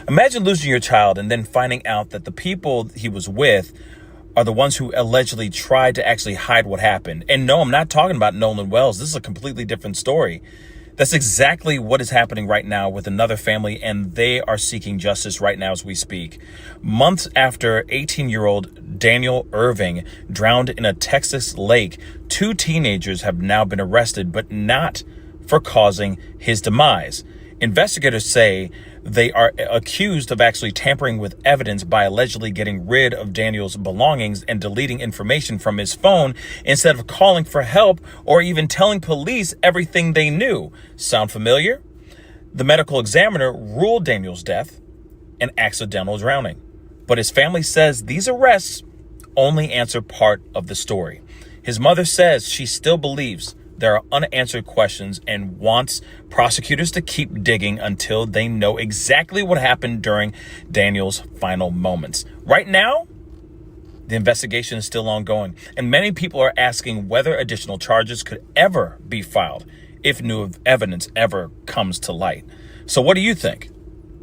Imagine losing your child and then finding out that the people he was with are the ones who allegedly tried to actually hide what happened. And no, I'm not talking about Nolan Wells. This is a completely different story. That's exactly what is happening right now with another family, and they are seeking justice right now as we speak. Months after 18-year-old Daniel Erving drowned in a Texas lake, two teenagers have now been arrested, but not for causing his demise. Investigators say they are accused of actually tampering with evidence by allegedly getting rid of Daniel's belongings and deleting information from his phone instead of calling for help or even telling police everything they knew. Sound familiar? The medical examiner ruled Daniel's death an accidental drowning, but his family says these arrests only answer part of the story. His mother says she still believes there are unanswered questions and wants prosecutors to keep digging until they know exactly what happened during Daniel's final moments. Right now, the investigation is still ongoing, and many people are asking whether additional charges could ever be filed if new evidence ever comes to light. So what do you think?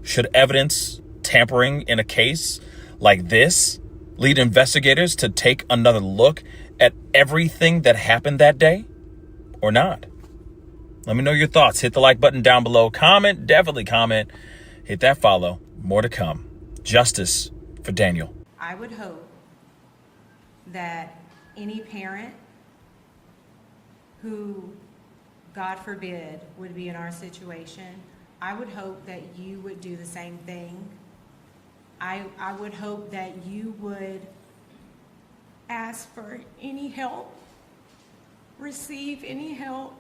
Should evidence tampering in a case like this lead investigators to take another look at everything that happened that day? Or not? Let me know your thoughts. Hit the like button down below. Comment, definitely comment. Hit that follow. More to come. Justice for Daniel. I would hope that any parent who, God forbid, would be in our situation, I would hope that you would do the same thing. I would hope that you would ask for any help, receive any help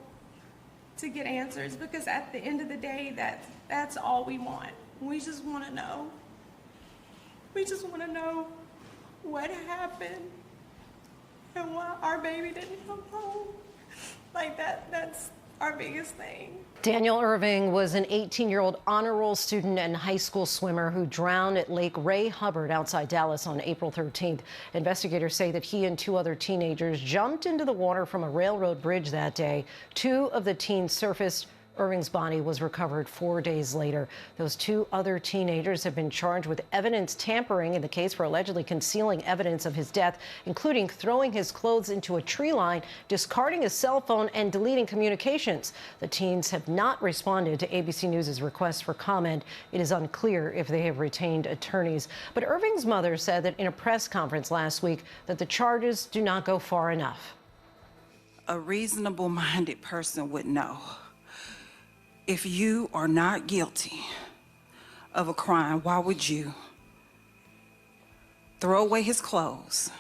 to get answers, because at the end of the day, that's all we want. We just want to know. We just want to know what happened and why our baby didn't come home. Like that's our biggest thing. Daniel Erving was an 18-year-old honor roll student and high school swimmer who drowned at Lake Ray Hubbard outside Dallas on April 13th. Investigators say that he and two other teenagers jumped into the water from a railroad bridge that day. Two of the teens surfaced. Erving's body was recovered 4 days later. Those two other teenagers have been charged with evidence tampering in the case for allegedly concealing evidence of his death, including throwing his clothes into a tree line, discarding his cell phone, and deleting communications. The teens have not responded to ABC News' request for comment. It is unclear if they have retained attorneys. But Erving's mother said that in a press conference last week that the charges do not go far enough. A reasonable-minded person would know. If you are not guilty of a crime, why would you throw away his clothes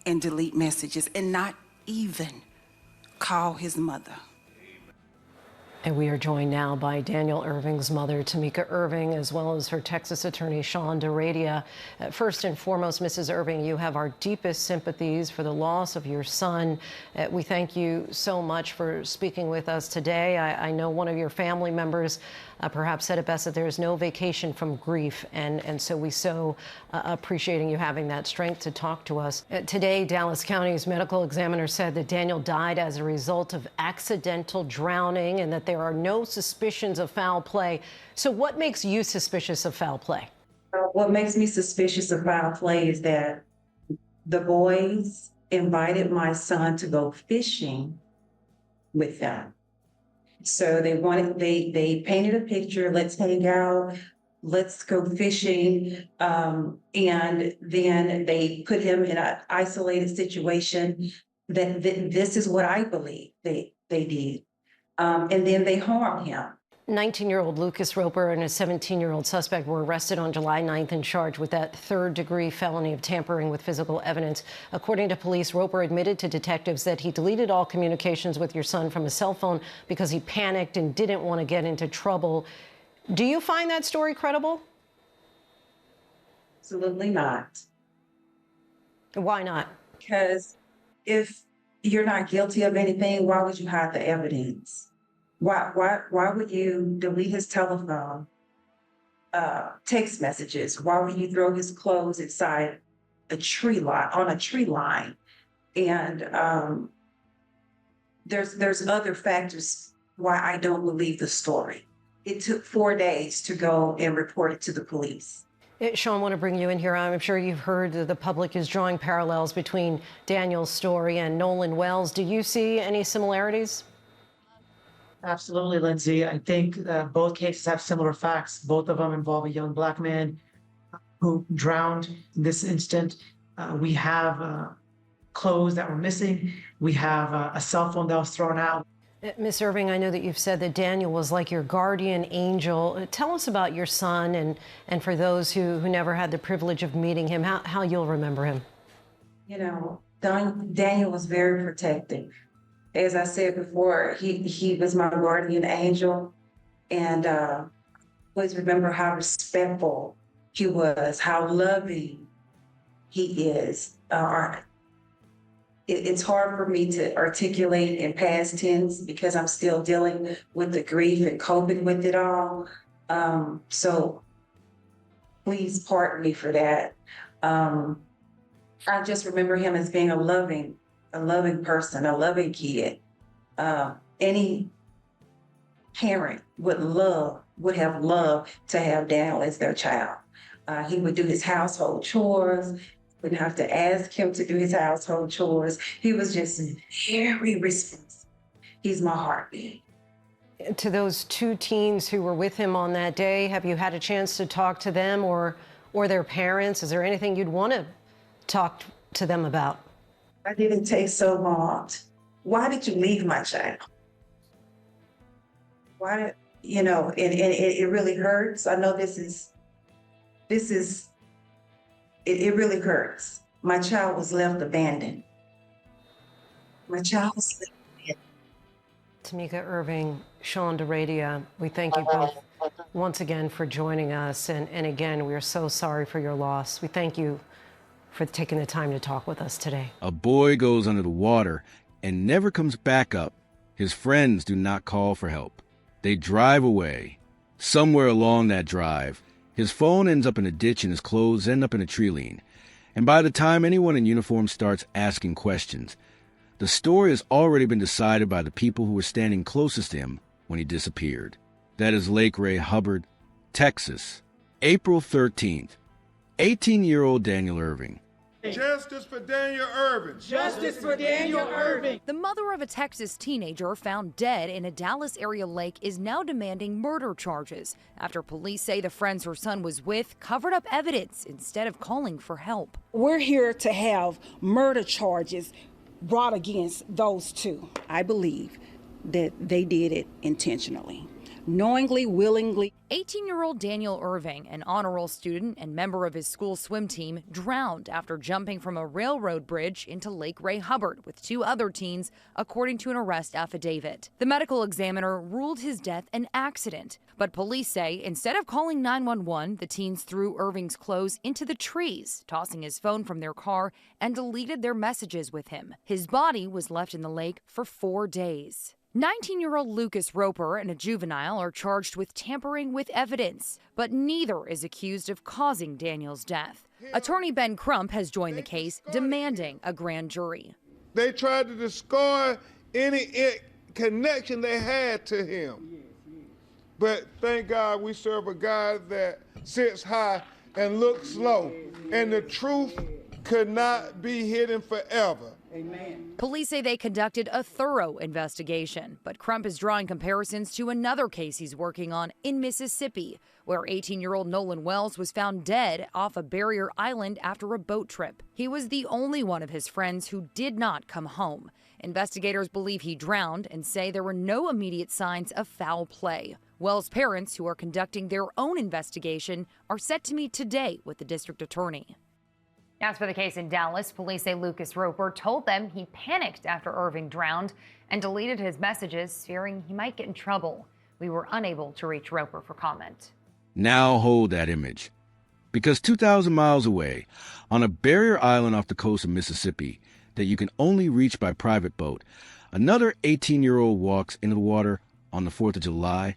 and delete messages and not even call his mother? And we are joined now by Daniel Erving's mother, Tamika Erving, as well as her Texas attorney, Sean DeRadia. First and foremost, Mrs. Erving, you have our deepest sympathies for the loss of your son. We thank you so much for speaking with us today. I know one of your family members perhaps said it best, that there is no vacation from grief. And so we so appreciating you having that strength to talk to us. Today, Dallas County's medical examiner said that Daniel died as a result of accidental drowning and that there are no suspicions of foul play. So what makes you suspicious of foul play? What makes me suspicious of foul play is that the boys invited my son to go fishing with them. So they painted a picture, let's hang out, let's go fishing. And then they put him in an isolated situation that this is what I believe they did. And then they harmed him. 19-year-old Lucas Roper and a 17-year-old suspect were arrested on July 9th and charged with that third-degree felony of tampering with physical evidence. According to police, Roper admitted to detectives that he deleted all communications with your son from his cell phone because he panicked and didn't want to get into trouble. Do you find that story credible? Absolutely not. Why not? Because if you're not guilty of anything, why would you hide the evidence? Why would you delete his telephone, text messages? Why would you throw his clothes inside a tree line, on a tree line? And there's other factors why I don't believe the story. it took 4 days to go and report it to the police. Sean, I want to bring you in here. I'm sure you've heard that the public is drawing parallels between Daniel's story and Nolan Wells. Do you see any similarities? Absolutely, Lindsay. I think both cases have similar facts. Both of them involve a young Black man who drowned. In this instant, we have clothes that were missing. We have a cell phone that was thrown out. Ms. Erving, I know that you've said that Daniel was like your guardian angel. Tell us about your son and for those who never had the privilege of meeting him, how you'll remember him. You know, Daniel was very protective. As I said before, he was my guardian angel, and always remember how respectful he was, how loving he is. It's hard for me to articulate in past tense because I'm still dealing with the grief and coping with it all. So please pardon me for that. I just remember him as being a loving person, a loving kid. Any parent would have loved to have Daniel as their child. He would do his household chores. Wouldn't have to ask him to do his household chores. He was just very responsible. He's my heartbeat. To those two teens who were with him on that day, have you had a chance to talk to them or their parents? Is there anything you'd want to talk to them about? Why did it take so long? Why did you leave my child? Why, and it really hurts. I know it really hurts. My child was left abandoned. My child was left abandoned. Tamika Erving, Sean DeRadia, we thank you both once again for joining us. And again, we are so sorry for your loss. We thank you for taking the time to talk with us today. A boy goes under the water and never comes back up. His friends do not call for help. They drive away. Somewhere along that drive, his phone ends up in a ditch and his clothes end up in a tree lean. And by the time anyone in uniform starts asking questions, the story has already been decided by the people who were standing closest to him when he disappeared. That is Lake Ray Hubbard, Texas, April 13th. 18-year-old Daniel Erving. Justice for Daniel Erving. Justice for Daniel Erving. The mother of a Texas teenager found dead in a Dallas area lake is now demanding murder charges after police say the friends her son was with covered up evidence instead of calling for help. We're here to have murder charges brought against those two. I believe that they did it intentionally, knowingly, willingly. 18-year-old Daniel Erving, an honor roll student and member of his school swim team, drowned after jumping from a railroad bridge into Lake Ray Hubbard with two other teens, according to an arrest affidavit. The medical examiner ruled his death an accident, but police say instead of calling 911, the teens threw Erving's clothes into the trees, tossing his phone from their car, and deleted their messages with him. His body was left in the lake for 4 days. 19-year-old Lucas Roper and a juvenile are charged with tampering with evidence, but neither is accused of causing Daniel's death. Attorney Ben Crump has joined the case, demanding a grand jury. They tried to destroy any connection they had to him. But thank God we serve a God that sits high and looks low, and the truth could not be hidden forever. Amen. Police say they conducted a thorough investigation, but Crump is drawing comparisons to another case he's working on in Mississippi, where 18-year-old Nolan Wells was found dead off a barrier island after a boat trip. He was the only one of his friends who did not come home. Investigators believe he drowned and say there were no immediate signs of foul play. Wells' parents, who are conducting their own investigation, are set to meet today with the district attorney. As for the case in Dallas, police say Lucas Roper told them he panicked after Erving drowned and deleted his messages, fearing he might get in trouble. We were unable to reach Roper for comment. Now hold that image. Because 2,000 miles away, on a barrier island off the coast of Mississippi that you can only reach by private boat, another 18-year-old walks into the water on the 4th of July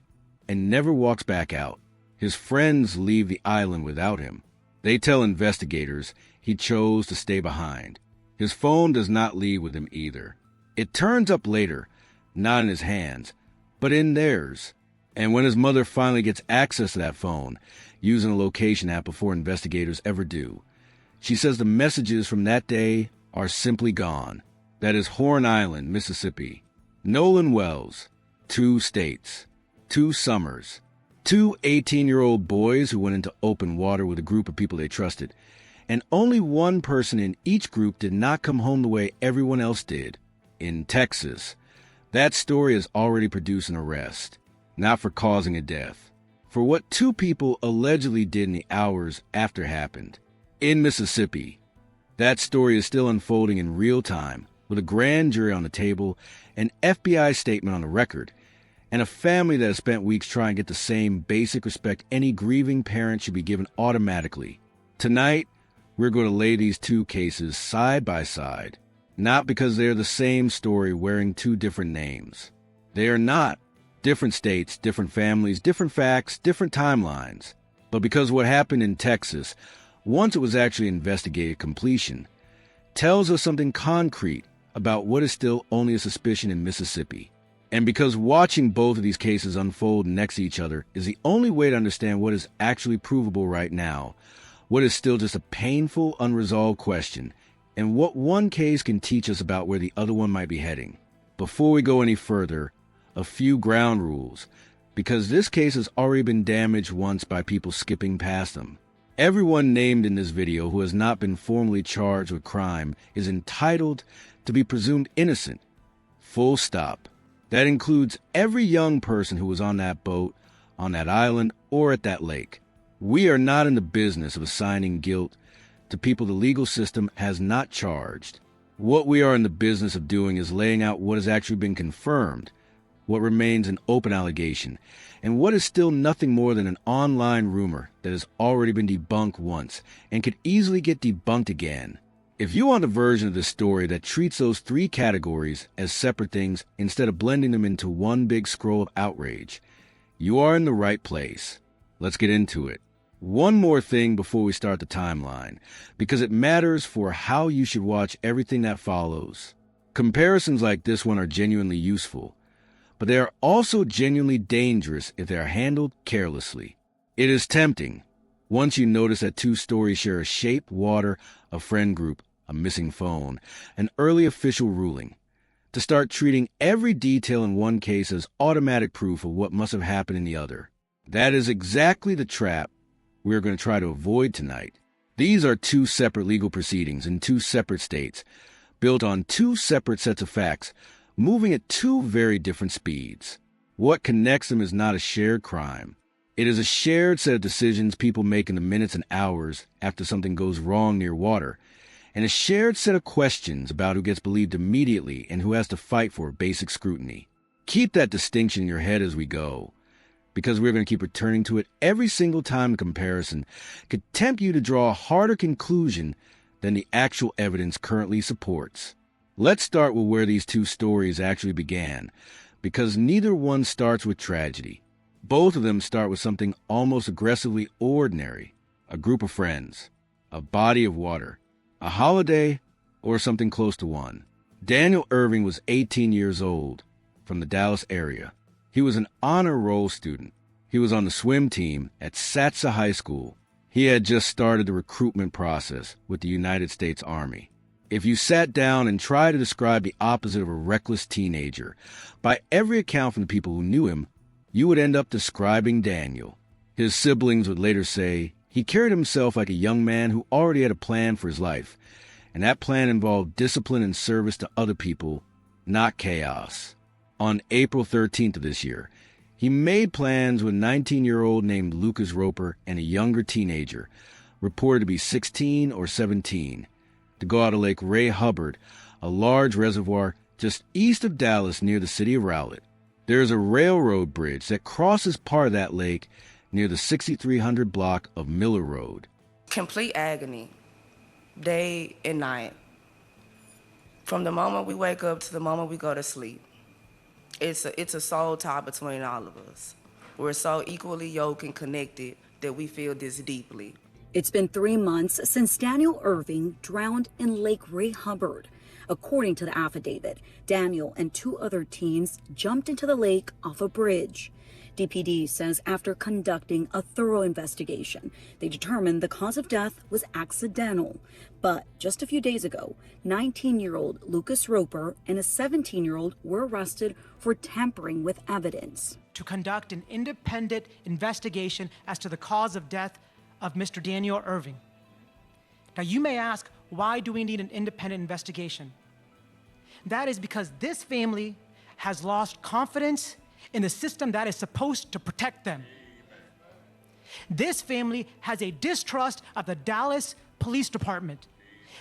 and never walks back out. His friends leave the island without him. They tell investigators he chose to stay behind. His phone does not leave with him either. It turns up later, not in his hands, but in theirs. And when his mother finally gets access to that phone, using a location app before investigators ever do, she says the messages from that day are simply gone. That is Horn Island, Mississippi. Nolan Wells, 2 states, 2 summers, 2 18-year-old boys who went into open water with a group of people they trusted, and only one person in each group did not come home the way everyone else did, in Texas. That story has already produced an arrest, not for causing a death, for what 2 people allegedly did in the hours after it happened. In Mississippi, that story is still unfolding in real time, with a grand jury on the table, an FBI statement on the record, and a family that has spent weeks trying to get the same basic respect any grieving parent should be given automatically. Tonight, we're going to lay these 2 cases side by side, not because they're the same story wearing 2 different names. They are not. Different states, different families, different facts, different timelines. But because what happened in Texas, once it was actually investigated completion, tells us something concrete about what is still only a suspicion in Mississippi. And because watching both of these cases unfold next to each other is the only way to understand what is actually provable right now, what is still just a painful, unresolved question, and what one case can teach us about where the other one might be heading. Before we go any further, a few ground rules, because this case has already been damaged once by people skipping past them. Everyone named in this video who has not been formally charged with crime is entitled to be presumed innocent. Full stop. That includes every young person who was on that boat, on that island, or at that lake. We are not in the business of assigning guilt to people the legal system has not charged. What we are in the business of doing is laying out what has actually been confirmed, what remains an open allegation, and what is still nothing more than an online rumor that has already been debunked once and could easily get debunked again. If you want a version of this story that treats those 3 categories as separate things instead of blending them into one big scroll of outrage, you are in the right place. Let's get into it. One more thing before we start the timeline, because it matters for how you should watch everything that follows. Comparisons like this one are genuinely useful, but they are also genuinely dangerous if they are handled carelessly. It is tempting, once you notice that 2 stories share a shape, water, a friend group, a missing phone, an early official ruling, to start treating every detail in one case as automatic proof of what must have happened in the other. That is exactly the trap we are going to try to avoid tonight. These are 2 separate legal proceedings in 2 separate states, built on 2 separate sets of facts, moving at 2 very different speeds. What connects them is not a shared crime. It is a shared set of decisions people make in the minutes and hours after something goes wrong near water, and a shared set of questions about who gets believed immediately and who has to fight for basic scrutiny. Keep that distinction in your head as we go, because we're going to keep returning to it every single time the comparison could tempt you to draw a harder conclusion than the actual evidence currently supports. Let's start with where these 2 stories actually began, because neither one starts with tragedy. Both of them start with something almost aggressively ordinary: a group of friends, a body of water, a holiday, or something close to one. Daniel Erving was 18 years old, from the Dallas area. He was an honor roll student. He was on the swim team at Satsa High School. He had just started the recruitment process with the United States Army. If you sat down and tried to describe the opposite of a reckless teenager, by every account from the people who knew him, you would end up describing Daniel. His siblings would later say he carried himself like a young man who already had a plan for his life, and that plan involved discipline and service to other people, not chaos. On April 13th of this year, he made plans with a 19-year-old named Lucas Roper and a younger teenager, reported to be 16 or 17, to go out to Lake Ray Hubbard, a large reservoir just east of Dallas near the city of Rowlett. There is a railroad bridge that crosses part of that lake near the 6300 block of Miller Road. Complete agony, day and night. From the moment we wake up to the moment we go to sleep. It's a soul tie between all of us. We're so equally yoked and connected that we feel this deeply. It's been 3 months since Daniel Erving drowned in Lake Ray Hubbard. According to the affidavit, Daniel and 2 other teens jumped into the lake off a bridge. DPD says after conducting a thorough investigation, they determined the cause of death was accidental. But just a few days ago, 19-year-old Lucas Roper and a 17-year-old were arrested for tampering with evidence. To conduct an independent investigation as to the cause of death of Mr. Daniel Erving. Now, you may ask, why do we need an independent investigation? That is because this family has lost confidence in the system that is supposed to protect them. This family has a distrust of the Dallas Police Department.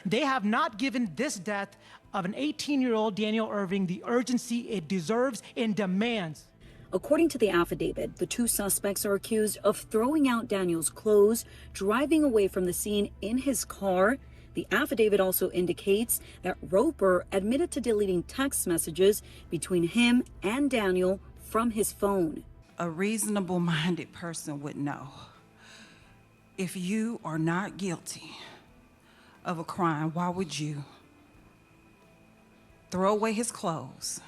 They have not given this death of an 18-year-old Daniel Erving the urgency it deserves and demands. According to the affidavit, the two suspects are accused of throwing out Daniel's clothes, driving away from the scene in his car. The affidavit also indicates that Roper admitted to deleting text messages between him and Daniel from his phone. A reasonable-minded person would know. If you are not guilty of a crime, why would you throw away his clothes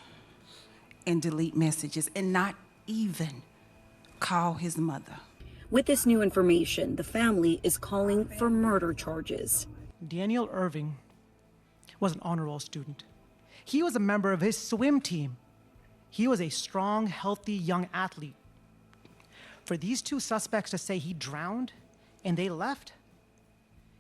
and delete messages and not even call his mother? With this new information, the family is calling for murder charges. Daniel Erving was an honor roll student. He was a member of his swim team. He was a strong, healthy young athlete. For these two suspects to say he drowned and they left,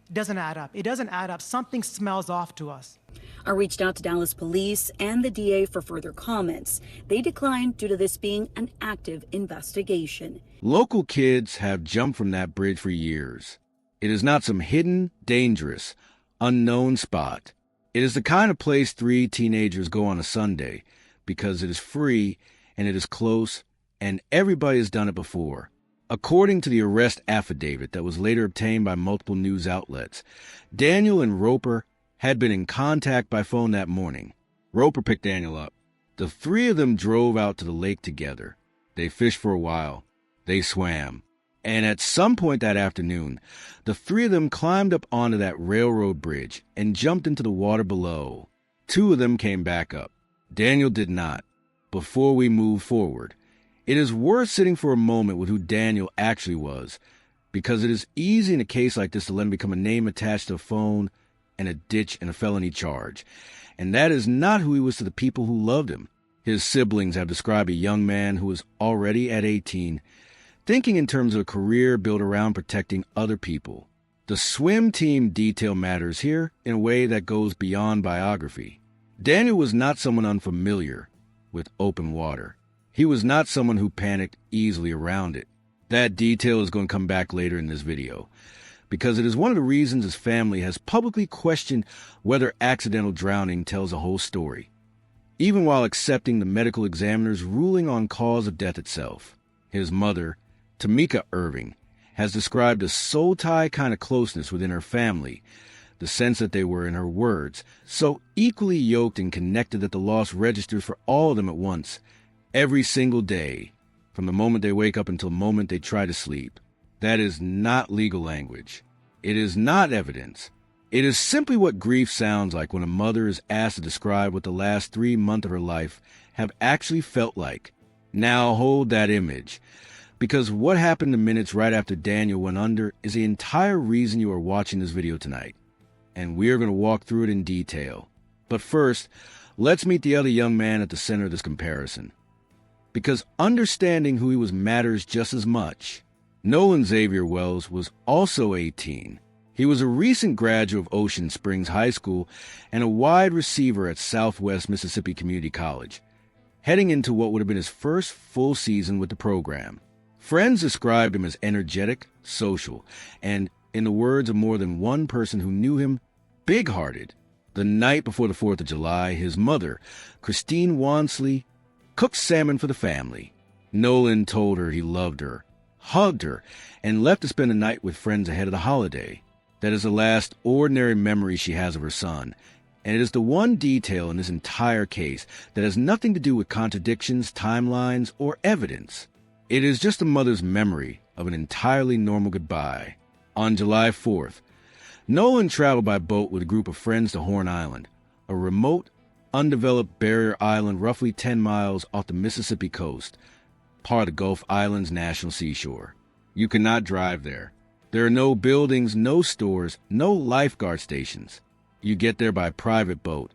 it doesn't add up. It doesn't add up. Something smells off to us. I reached out to Dallas police and the DA for further comments. They declined due to this being an active investigation. Local kids have jumped from that bridge for years. It is not some hidden, dangerous, unknown spot. It is the kind of place 3 teenagers go on a Sunday because it is free and it is close and everybody has done it before. According to the arrest affidavit that was later obtained by multiple news outlets, Daniel and Roper had been in contact by phone that morning. Roper picked Daniel up. The 3 of them drove out to the lake together. They fished for a while. They swam. And at some point that afternoon, the 3 of them climbed up onto that railroad bridge and jumped into the water below. 2 of them came back up. Daniel did not. Before we move forward, it is worth sitting for a moment with who Daniel actually was, because it is easy in a case like this to let him become a name attached to a phone and a ditch and a felony charge. And that is not who he was to the people who loved him. His siblings have described a young man who was already at 18, thinking in terms of a career built around protecting other people. The swim team detail matters here in a way that goes beyond biography. Daniel was not someone unfamiliar with open water. He was not someone who panicked easily around it. That detail is going to come back later in this video, because it is one of the reasons his family has publicly questioned whether accidental drowning tells a whole story, even while accepting the medical examiner's ruling on cause of death itself. His mother, Tamika Erving, has described a soul tie kind of closeness within her family, the sense that they were, in her words, so equally yoked and connected that the loss registers for all of them at once, every single day, from the moment they wake up until the moment they try to sleep. That is not legal language. It is not evidence. It is simply what grief sounds like when a mother is asked to describe what the last 3 months of her life have actually felt like. Now hold that image, because what happened the minutes right after Daniel went under is the entire reason you are watching this video tonight. And we are going to walk through it in detail. But first, let's meet the other young man at the center of this comparison, because understanding who he was matters just as much. Nolan Xavier Wells was also 18. He was a recent graduate of Ocean Springs High School and a wide receiver at Southwest Mississippi Community College, heading into what would have been his first full season with the program. Friends described him as energetic, social, and, in the words of more than one person who knew him, big-hearted. The night before the 4th of July, his mother, Christine Wansley, cooked salmon for the family. Nolan told her he loved her, hugged her, and left to spend the night with friends ahead of the holiday. That is the last ordinary memory she has of her son, and it is the one detail in this entire case that has nothing to do with contradictions, timelines, or evidence. It is just a mother's memory of an entirely normal goodbye. On July 4th, Nolan traveled by boat with a group of friends to Horn Island, a remote, undeveloped barrier island roughly 10 miles off the Mississippi coast. part of the Gulf Islands National Seashore. You cannot drive there. There are no buildings, no stores, no lifeguard stations. You get there by private boat.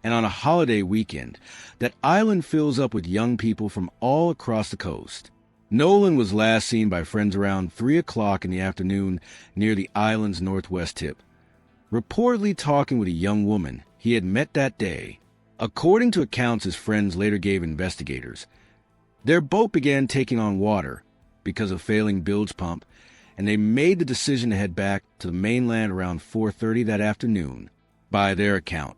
And on a holiday weekend, that island fills up with young people from all across the coast. Nolan was last seen by friends around 3 o'clock in the afternoon near the island's northwest tip, reportedly talking with a young woman he had met that day. According to accounts his friends later gave investigators, their boat began taking on water because of failing bilge pump, and they made the decision to head back to the mainland around 4:30 that afternoon, by their account.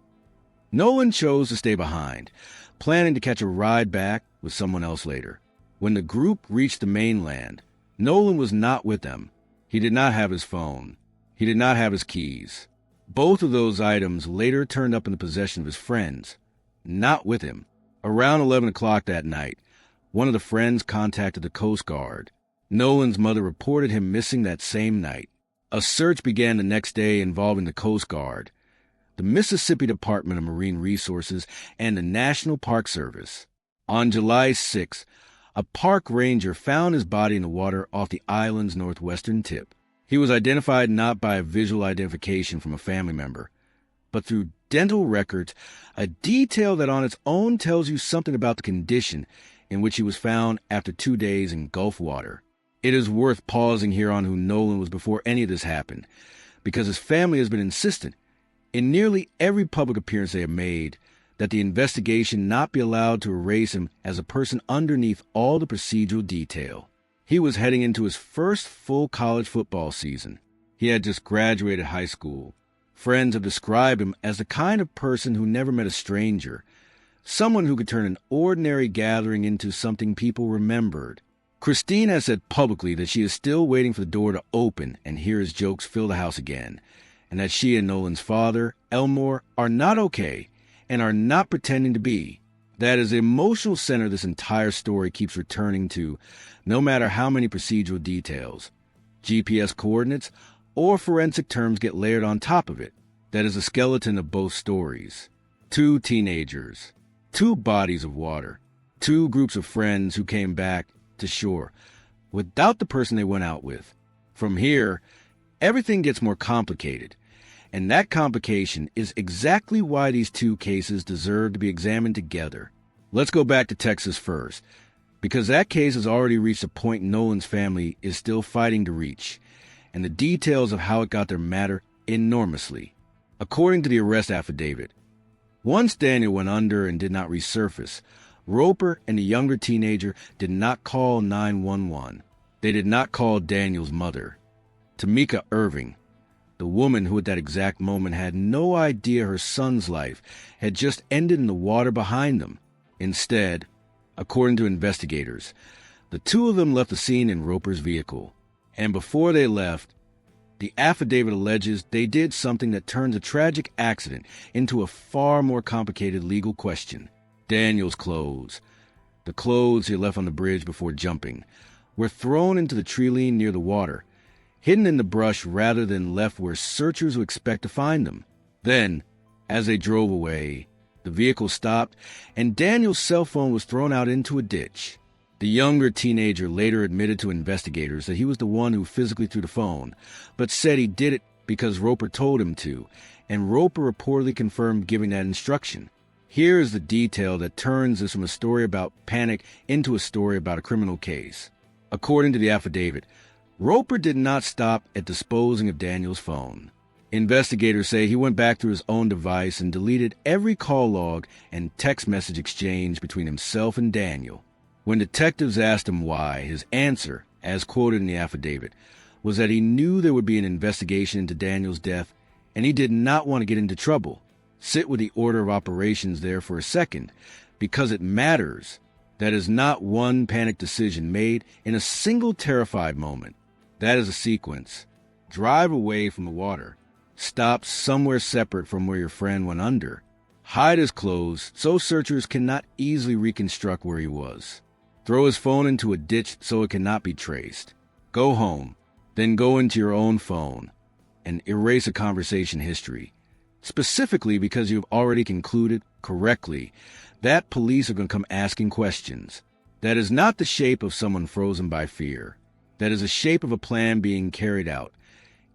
Nolan chose to stay behind, planning to catch a ride back with someone else later. When the group reached the mainland, Nolan was not with them. He did not have his phone. He did not have his keys. Both of those items later turned up in the possession of his friends, not with him. Around 11 o'clock that night, one of the friends contacted the Coast Guard. Nolan's mother reported him missing that same night. A search began the next day involving the Coast Guard, the Mississippi Department of Marine Resources, and the National Park Service. On July 6, a park ranger found his body in the water off the island's northwestern tip. He was identified not by a visual identification from a family member, but through dental records, a detail that on its own tells you something about the condition in which he was found after 2 days in Gulf water. It is worth pausing here on who Nolan was before any of this happened, because his family has been insistent in nearly every public appearance they have made that the investigation not be allowed to erase him as a person underneath all the procedural detail. He was heading into his first full college football season. He had just graduated high school. Friends have described him as the kind of person who never met a stranger, someone who could turn an ordinary gathering into something people remembered. Christine has said publicly that she is still waiting for the door to open and hear his jokes fill the house again, and that she and Nolan's father, Elmore, are not okay and are not pretending to be. That is the emotional center this entire story keeps returning to, no matter how many procedural details, GPS coordinates, or forensic terms get layered on top of it. That is the skeleton of both stories. 2 teenagers, 2 bodies of water, 2 groups of friends who came back to shore without the person they went out with. From here, everything gets more complicated. And that complication is exactly why these 2 cases deserve to be examined together. Let's go back to Texas first, because that case has already reached a point Nolan's family is still fighting to reach, and the details of how it got there matter enormously. According to the arrest affidavit, once Daniel went under and did not resurface, Roper and the younger teenager did not call 911. They did not call Daniel's mother, Tamika Erving, the woman who at that exact moment had no idea her son's life had just ended in the water behind them. Instead, according to investigators, the 2 of them left the scene in Roper's vehicle. And before they left, the affidavit alleges they did something that turns a tragic accident into a far more complicated legal question. Daniel's clothes, the clothes he left on the bridge before jumping, were thrown into the tree near the water, hidden in the brush rather than left where searchers would expect to find them. Then, as they drove away, the vehicle stopped and Daniel's cell phone was thrown out into a ditch. The younger teenager later admitted to investigators that he was the one who physically threw the phone, but said he did it because Roper told him to, and Roper reportedly confirmed giving that instruction. Here is the detail that turns this from a story about panic into a story about a criminal case. According to the affidavit, Roper did not stop at disposing of Daniel's phone. Investigators say he went back through his own device and deleted every call log and text message exchange between himself and Daniel. When detectives asked him why, his answer, as quoted in the affidavit, was that he knew there would be an investigation into Daniel's death and he did not want to get into trouble. Sit with the order of operations there for a second, because it matters. That is not one panic decision made in a single terrified moment. That is a sequence. Drive away from the water. Stop somewhere separate from where your friend went under. Hide his clothes so searchers cannot easily reconstruct where he was. Throw his phone into a ditch so it cannot be traced. Go home, then go into your own phone and erase a conversation history. Specifically because you've already concluded correctly that police are going to come asking questions. That is not the shape of someone frozen by fear. That is the shape of a plan being carried out,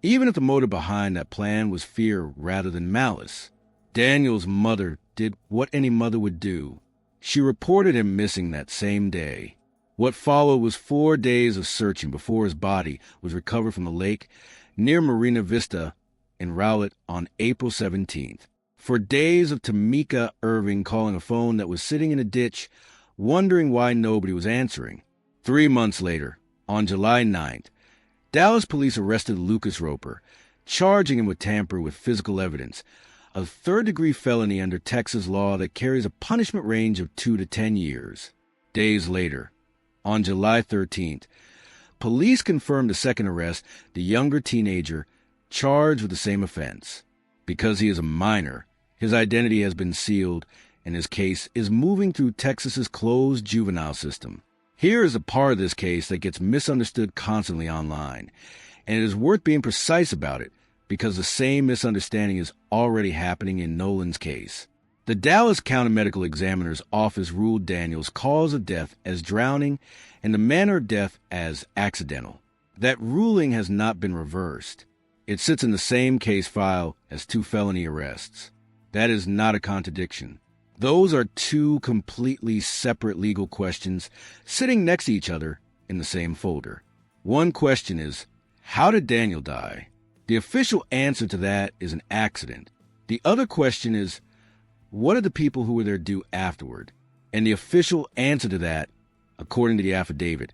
even if the motive behind that plan was fear rather than malice. Daniel's mother did what any mother would do. She reported him missing that same day. What followed was 4 days of searching before his body was recovered from the lake near Marina Vista in Rowlett on April 17th. For days of Tamika Erving calling a phone that was sitting in a ditch, wondering why nobody was answering. 3 months later, on July 9th, Dallas police arrested Lucas Roper, charging him with tamper with physical evidence, a third-degree felony under Texas law that carries a punishment range of 2 to 10 years. Days later, on July 13th, police confirmed a second arrest, the younger teenager charged with the same offense. Because he is a minor, his identity has been sealed, and his case is moving through Texas's closed juvenile system. Here is a part of this case that gets misunderstood constantly online, and it is worth being precise about it because the same misunderstanding is already happening in Nolan's case. The Dallas County Medical Examiner's Office ruled Daniel's cause of death as drowning and the manner of death as accidental. That ruling has not been reversed. It sits in the same case file as 2 felony arrests. That is not a contradiction. Those are 2 completely separate legal questions sitting next to each other in the same folder. One question is, how did Daniel die? The official answer to that is an accident. The other question is, what did the people who were there do afterward? And the official answer to that, according to the affidavit,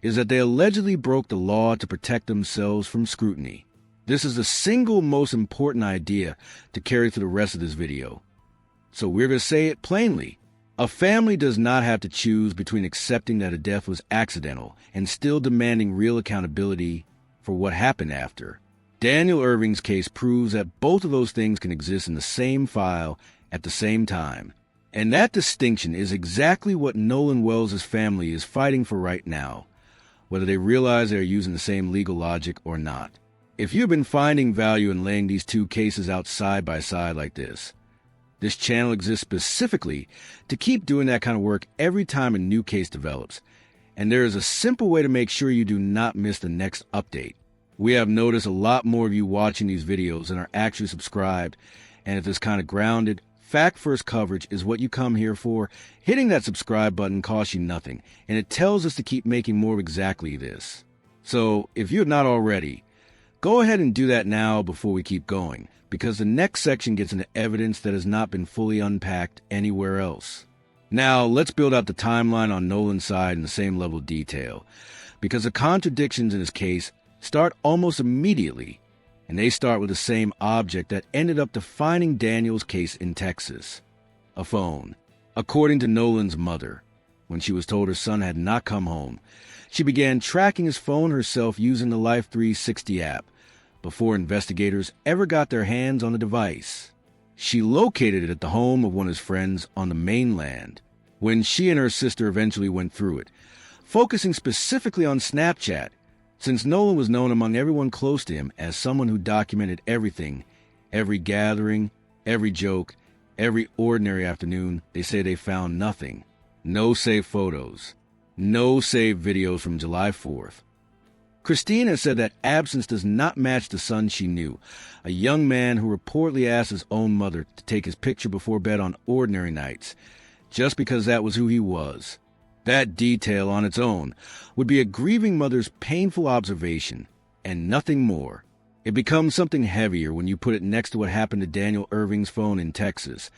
is that they allegedly broke the law to protect themselves from scrutiny. This is the single most important idea to carry through the rest of this video. So we're going to say it plainly. A family does not have to choose between accepting that a death was accidental and still demanding real accountability for what happened after. Daniel Erving's case proves that both of those things can exist in the same file at the same time. And that distinction is exactly what Nolan Wells' family is fighting for right now, whether they realize they are using the same legal logic or not. If you've been finding value in laying these 2 cases out side by side like this channel exists specifically to keep doing that kind of work every time a new case develops. And there is a simple way to make sure you do not miss the next update. We have noticed a lot more of you watching these videos and are actually subscribed. And if this kind of grounded, fact-first coverage is what you come here for, hitting that subscribe button costs you nothing, and it tells us to keep making more of exactly this. So, if you have not already, go ahead and do that now before we keep going, because the next section gets into evidence that has not been fully unpacked anywhere else. Now, let's build out the timeline on Nolan's side in the same level of detail, because the contradictions in his case start almost immediately, and they start with the same object that ended up defining Daniel's case in Texas: a phone. According to Nolan's mother, when she was told her son had not come home, she began tracking his phone herself using the Life 360 app before investigators ever got their hands on the device. She located it at the home of one of his friends on the mainland. When she and her sister eventually went through it, focusing specifically on Snapchat, since Nolan was known among everyone close to him as someone who documented everything, every gathering, every joke, every ordinary afternoon, they say they found nothing. No saved photos. No saved videos from July 4th. Christine has said that absence does not match the son she knew, a young man who reportedly asked his own mother to take his picture before bed on ordinary nights, just because that was who he was. That detail on its own would be a grieving mother's painful observation, and nothing more. It becomes something heavier when you put it next to what happened to Daniel Erving's phone in Texas,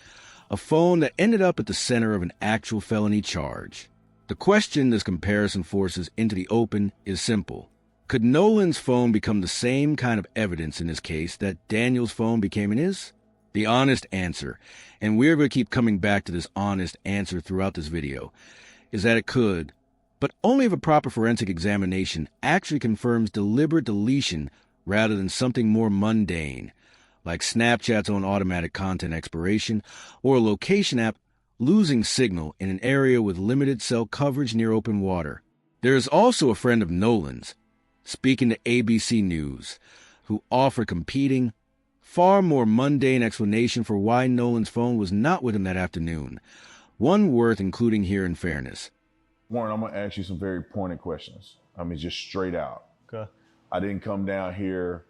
a phone that ended up at the center of an actual felony charge. The question this comparison forces into the open is simple. Could Nolan's phone become the same kind of evidence in his case that Daniel's phone became in his? The honest answer, and we're going to keep coming back to this honest answer throughout this video, is that it could, but only if a proper forensic examination actually confirms deliberate deletion rather than something more mundane, like Snapchat's own automatic content expiration or a location app losing signal in an area with limited cell coverage near open water. There is also a friend of Nolan's, speaking to ABC News, who offered competing, far more mundane explanation for why Nolan's phone was not with him that afternoon, one worth including here in fairness. Warren, I'm gonna ask you some very pointed questions. I mean, just straight out. Okay. I didn't come down here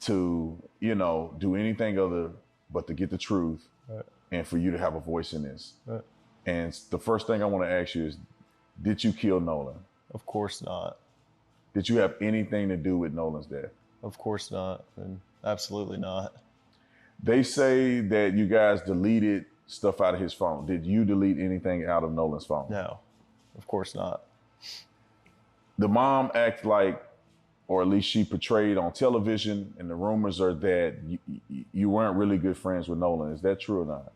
to, do anything other but to get the truth, Right. and for you to have a voice in this. Right. And the first thing I want to ask you is, did you kill Nolan? Of course not. Did you have anything to do with Nolan's death? Of course not. And absolutely not. They say that you guys deleted stuff out of his phone. Did you delete anything out of Nolan's phone? No, of course not. The mom acted like, or at least she portrayed on television, and the rumors are that you weren't really good friends with Nolan. Is that true or not?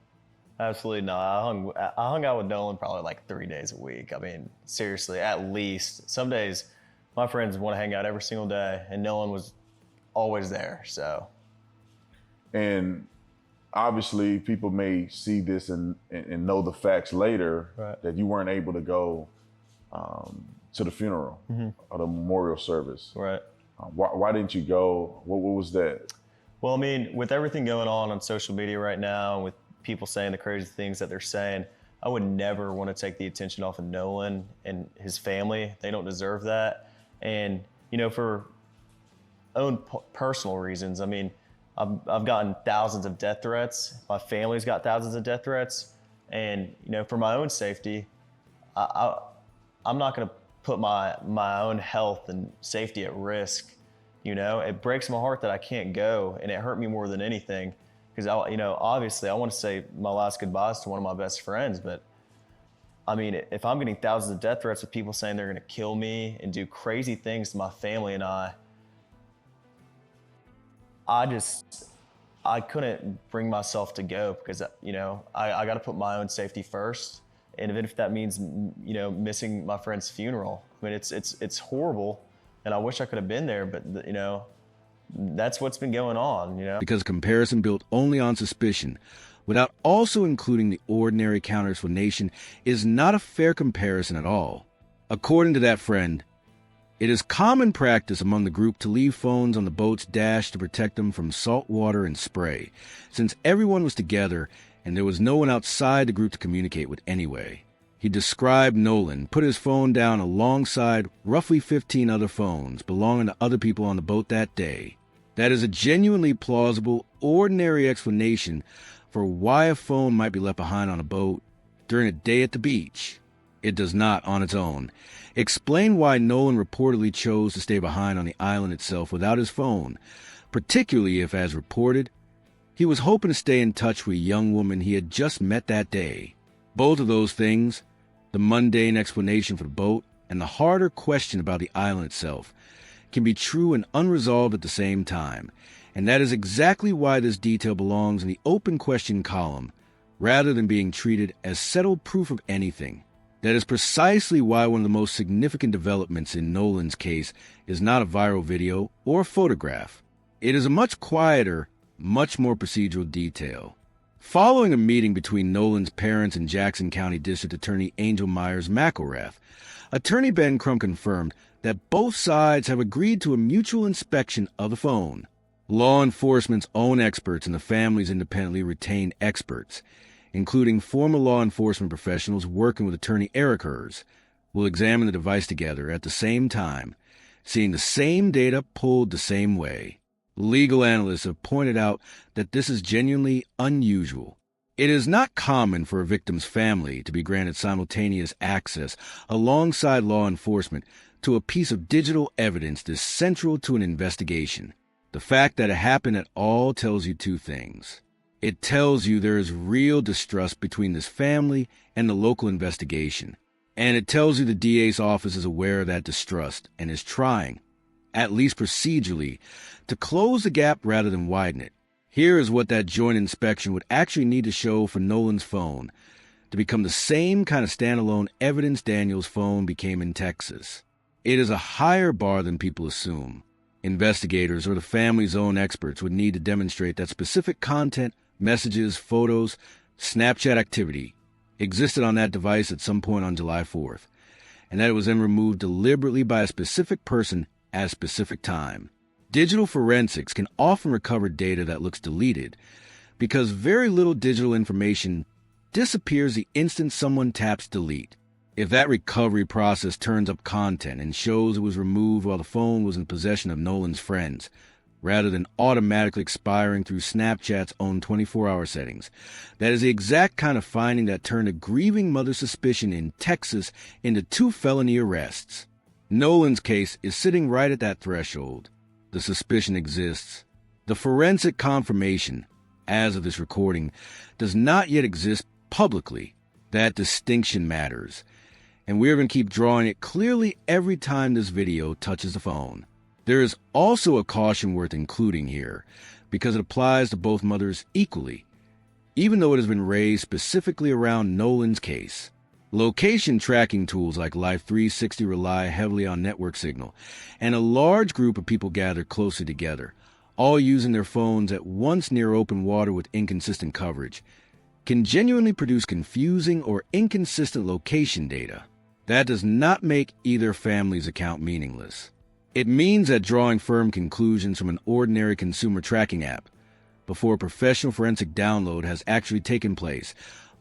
Absolutely not. I hung out with Nolan probably like 3 days a week. I mean, seriously, at least. Some days my friends want to hang out every single day, and Nolan was always there, so. And obviously people may see this and know the facts later, Right. that you weren't able to go to the funeral or the memorial service. Right. Why didn't you go? What was that? Well, I mean, with everything going on social media right now, with people saying the crazy things that they're saying, I would never want to take the attention off of Nolan and his family. They don't deserve that. And, for own personal reasons, I mean, I've gotten thousands of death threats. My family's got thousands of death threats. And, for my own safety, I'm not going to put my own health and safety at risk. It breaks my heart that I can't go, and it hurt me more than anything, because obviously I want to say my last goodbyes to one of my best friends. But I mean, if I'm getting thousands of death threats with people saying they're going to kill me and do crazy things to my family and I couldn't bring myself to go, because I got to put my own safety first. And even if that means, missing my friend's funeral, I mean, it's horrible, and I wish I could have been there, but that's what's been going on, Because comparison built only on suspicion, without also including the ordinary counter-explanation, is not a fair comparison at all. According to that friend, it is common practice among the group to leave phones on the boat's dash to protect them from salt water and spray, since everyone was together and there was no one outside the group to communicate with anyway. He described Nolan put his phone down alongside roughly 15 other phones belonging to other people on the boat that day. That is a genuinely plausible, ordinary explanation for why a phone might be left behind on a boat during a day at the beach. It does not, on its own, explain why Nolan reportedly chose to stay behind on the island itself without his phone, particularly if, as reported, he was hoping to stay in touch with a young woman he had just met that day. Both of those things, the mundane explanation for the boat and the harder question about the island itself, can be true and unresolved at the same time, and that is exactly why this detail belongs in the open question column, rather than being treated as settled proof of anything. That is precisely why one of the most significant developments in Nolan's case is not a viral video or a photograph. It is a much quieter, much more procedural detail. Following a meeting between Nolan's parents and Jackson County District Attorney Angel Myers McElrath, Attorney Ben Crump confirmed that both sides have agreed to a mutual inspection of the phone. Law enforcement's own experts and the family's independently retained experts, including former law enforcement professionals working with attorney Eric Hers, will examine the device together at the same time, seeing the same data pulled the same way. Legal analysts have pointed out that this is genuinely unusual. It is not common for a victim's family to be granted simultaneous access alongside law enforcement to a piece of digital evidence this central to an investigation. The fact that it happened at all tells you two things. It tells you there is real distrust between this family and the local investigation. And it tells you the DA's office is aware of that distrust and is trying, at least procedurally, to close the gap rather than widen it. Here is what that joint inspection would actually need to show for Nolan's phone to become the same kind of standalone evidence Daniel's phone became in Texas. It is a higher bar than people assume. Investigators or the family's own experts would need to demonstrate that specific content, messages, photos, Snapchat activity existed on that device at some point on July 4th, and that it was then removed deliberately by a specific person at a specific time. Digital forensics can often recover data that looks deleted because very little digital information disappears the instant someone taps delete. If that recovery process turns up content and shows it was removed while the phone was in possession of Nolan's friends, rather than automatically expiring through Snapchat's own 24-hour settings, that is the exact kind of finding that turned a grieving mother's suspicion in Texas into 2 felony arrests. Nolan's case is sitting right at that threshold. The suspicion exists. The forensic confirmation, as of this recording, does not yet exist publicly. That distinction matters, and we're going to keep drawing it clearly every time this video touches the phone. There is also a caution worth including here, because it applies to both mothers equally, even though it has been raised specifically around Nolan's case. Location tracking tools like Life360 rely heavily on network signal, and a large group of people gather closely together, all using their phones at once near open water with inconsistent coverage, can genuinely produce confusing or inconsistent location data. That does not make either family's account meaningless. It means that drawing firm conclusions from an ordinary consumer tracking app before a professional forensic download has actually taken place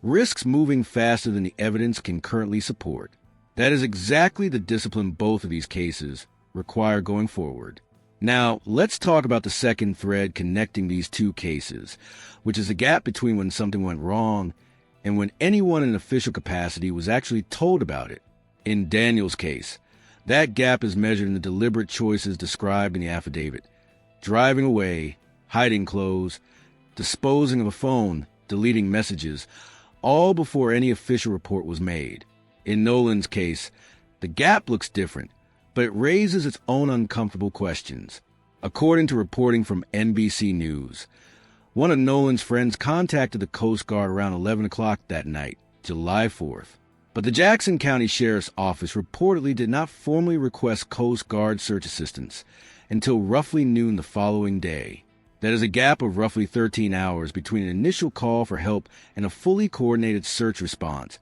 risks moving faster than the evidence can currently support. That is exactly the discipline both of these cases require going forward. Now, let's talk about the second thread connecting these two cases, which is the gap between when something went wrong and when anyone in official capacity was actually told about it. In Daniel's case, that gap is measured in the deliberate choices described in the affidavit: driving away, hiding clothes, disposing of a phone, deleting messages, all before any official report was made. In Nolan's case, the gap looks different, but it raises its own uncomfortable questions. According to reporting from NBC News, one of Nolan's friends contacted the Coast Guard around 11 o'clock that night, July 4th. But the Jackson County Sheriff's Office reportedly did not formally request Coast Guard search assistance until roughly noon the following day. That is a gap of roughly 13 hours between an initial call for help and a fully coordinated search response,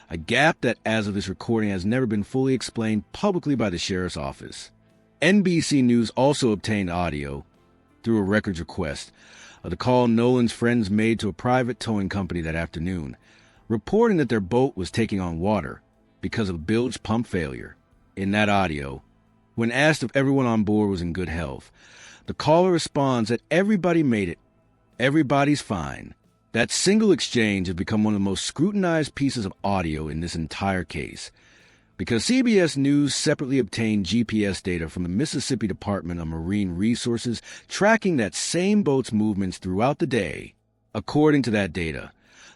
a gap that, as of this recording, has never been fully explained publicly by the Sheriff's Office. NBC News also obtained audio, through a records request, of the call Nolan's friends made to a private towing company that afternoon, reporting that their boat was taking on water because of a bilge pump failure. In that audio, when asked if everyone on board was in good health, the caller responds that everybody made it, everybody's fine. That single exchange has become one of the most scrutinized pieces of audio in this entire case, because CBS News separately obtained GPS data from the Mississippi Department of Marine Resources tracking that same boat's movements throughout the day. According to that data,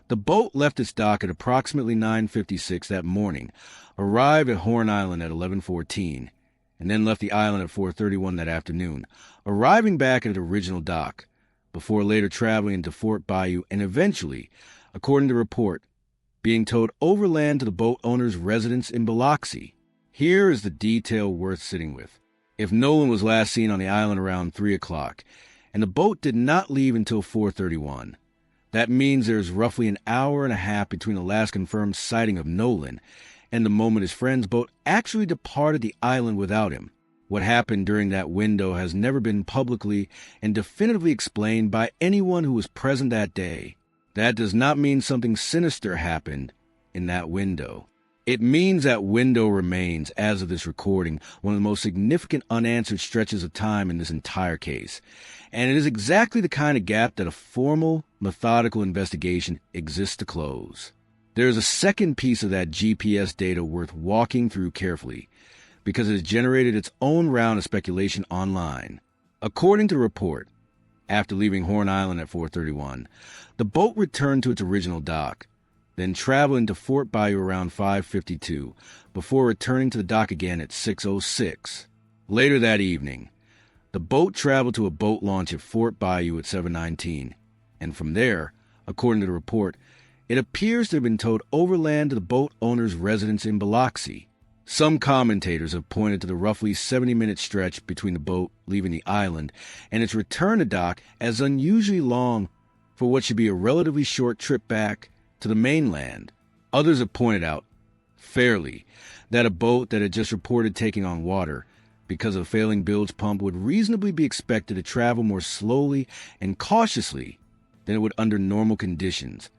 the boat left its dock at approximately 9:56 that morning, arrived at Horn Island at 11:14, and then left the island at 4:31 that afternoon, arriving back at its original dock, before later traveling into Fort Bayou and eventually, according to report, being towed overland to the boat owner's residence in Biloxi. Here is the detail worth sitting with. If Nolan was last seen on the island around 3 o'clock, and the boat did not leave until 4:31, that means there's roughly an hour and a half between the last confirmed sighting of Nolan and the moment his friend's boat actually departed the island without him. What happened during that window has never been publicly and definitively explained by anyone who was present that day. That does not mean something sinister happened in that window. It means that window remains, as of this recording, one of the most significant unanswered stretches of time in this entire case. And it is exactly the kind of gap that a formal, methodical investigation exists to close. There is a second piece of that GPS data worth walking through carefully, because it has generated its own round of speculation online. According to the report, after leaving Horn Island at 4:31, the boat returned to its original dock, then traveled into Fort Bayou around 5:52, before returning to the dock again at 6:06. Later that evening, the boat traveled to a boat launch at Fort Bayou at 7:19, and from there, according to the report, it appears to have been towed overland to the boat owner's residence in Biloxi. Some commentators have pointed to the roughly 70-minute stretch between the boat leaving the island and its return to dock as unusually long for what should be a relatively short trip back to the mainland. Others have pointed out, fairly, that a boat that had just reported taking on water because of a failing bilge pump would reasonably be expected to travel more slowly and cautiously than it would under normal conditions,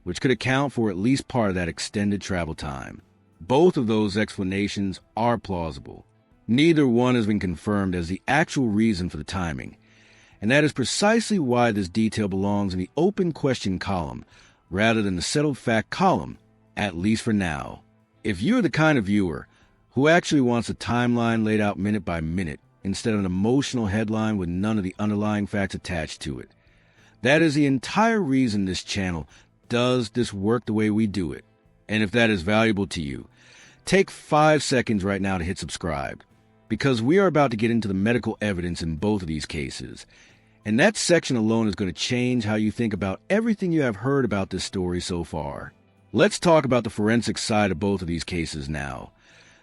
which could account for at least part of that extended travel time. Both of those explanations are plausible. Neither one has been confirmed as the actual reason for the timing, and that is precisely why this detail belongs in the open question column rather than the settled fact column, at least for now. If you're the kind of viewer who actually wants a timeline laid out minute by minute instead of an emotional headline with none of the underlying facts attached to it, that is the entire reason this channel does this work the way we do it. And if that is valuable to you, take 5 seconds right now to hit subscribe, because we are about to get into the medical evidence in both of these cases. And that section alone is going to change how you think about everything you have heard about this story so far. Let's talk about the forensic side of both of these cases now,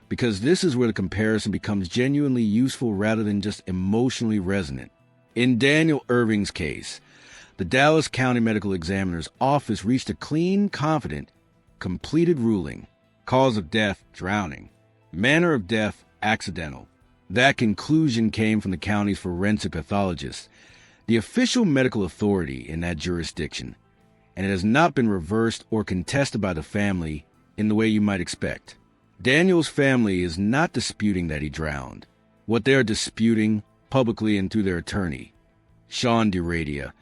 because this is where the comparison becomes genuinely useful rather than just emotionally resonant. In Daniel Erving's case, the Dallas County Medical Examiner's office reached a clean, confident, completed ruling. Cause of death, drowning. Manner of death, accidental. That conclusion came from the county's forensic pathologist, the official medical authority in that jurisdiction, and it has not been reversed or contested by the family in the way you might expect. Daniel's family is not disputing that he drowned. What they are disputing, publicly and through their attorney, Sean DeRadia,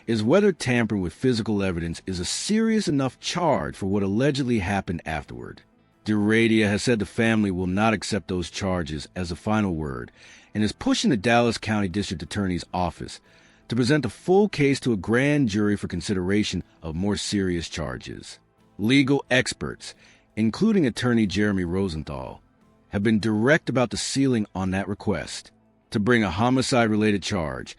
is whether tampering with physical evidence is a serious enough charge for what allegedly happened afterward. DeRadia has said the family will not accept those charges as the final word and is pushing the Dallas County District Attorney's office to present the full case to a grand jury for consideration of more serious charges. Legal experts, including attorney Jeremy Rosenthal, have been direct about the ceiling on that request. To bring a homicide-related charge,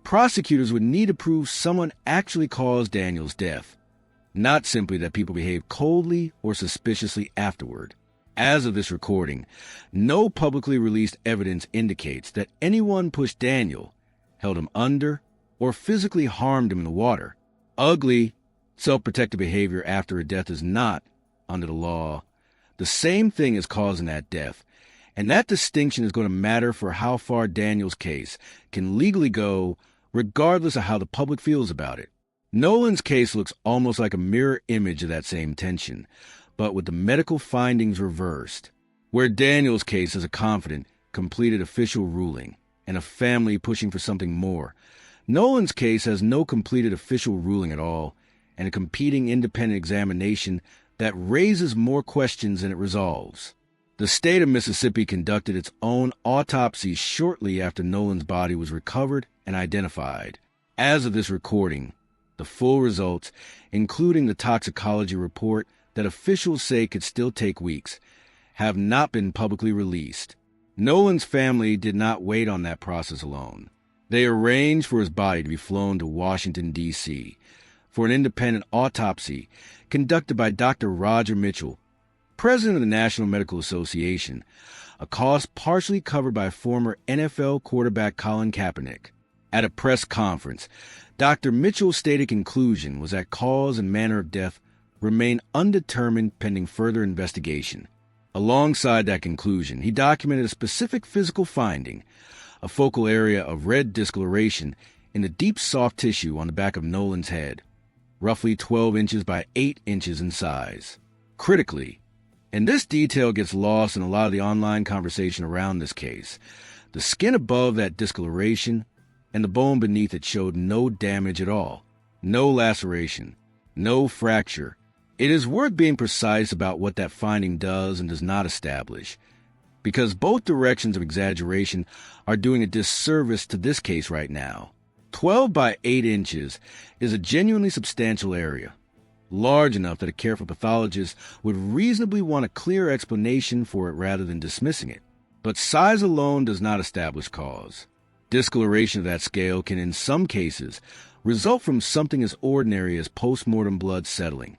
prosecutors would need to prove someone actually caused Daniel's death, not simply that people behaved coldly or suspiciously afterward. As of this recording, no publicly released evidence indicates that anyone pushed Daniel, held him under, or physically harmed him in the water. Ugly, self-protective behavior after a death is not, under the law, the same thing as causing that death, and that distinction is going to matter for how far Daniel's case can legally go regardless of how the public feels about it. Nolan's case looks almost like a mirror image of that same tension, but with the medical findings reversed, where Daniel's case is a confident, completed official ruling, and a family pushing for something more. Nolan's case has no completed official ruling at all, and a competing independent examination that raises more questions than it resolves. The state of Mississippi conducted its own autopsy shortly after Nolan's body was recovered and identified. As of this recording, the full results, including the toxicology report that officials say could still take weeks, have not been publicly released. Nolan's family did not wait on that process alone. They arranged for his body to be flown to Washington, D.C., for an independent autopsy conducted by Dr. Roger Mitchell, president of the National Medical Association, a cost partially covered by former NFL quarterback Colin Kaepernick. At a press conference, Dr. Mitchell's stated conclusion was that cause and manner of death remain undetermined pending further investigation. Alongside that conclusion, he documented a specific physical finding, a focal area of red discoloration in the deep soft tissue on the back of Nolan's head, roughly 12 inches by 8 inches in size. Critically, and this detail gets lost in a lot of the online conversation around this case, the skin above that discoloration and the bone beneath it showed no damage at all, no laceration, no fracture. It is worth being precise about what that finding does and does not establish, because both directions of exaggeration are doing a disservice to this case right now. 12 by 8 inches is a genuinely substantial area, large enough that a careful pathologist would reasonably want a clear explanation for it rather than dismissing it. But size alone does not establish cause. Discoloration of that scale can, in some cases, result from something as ordinary as post-mortem blood settling,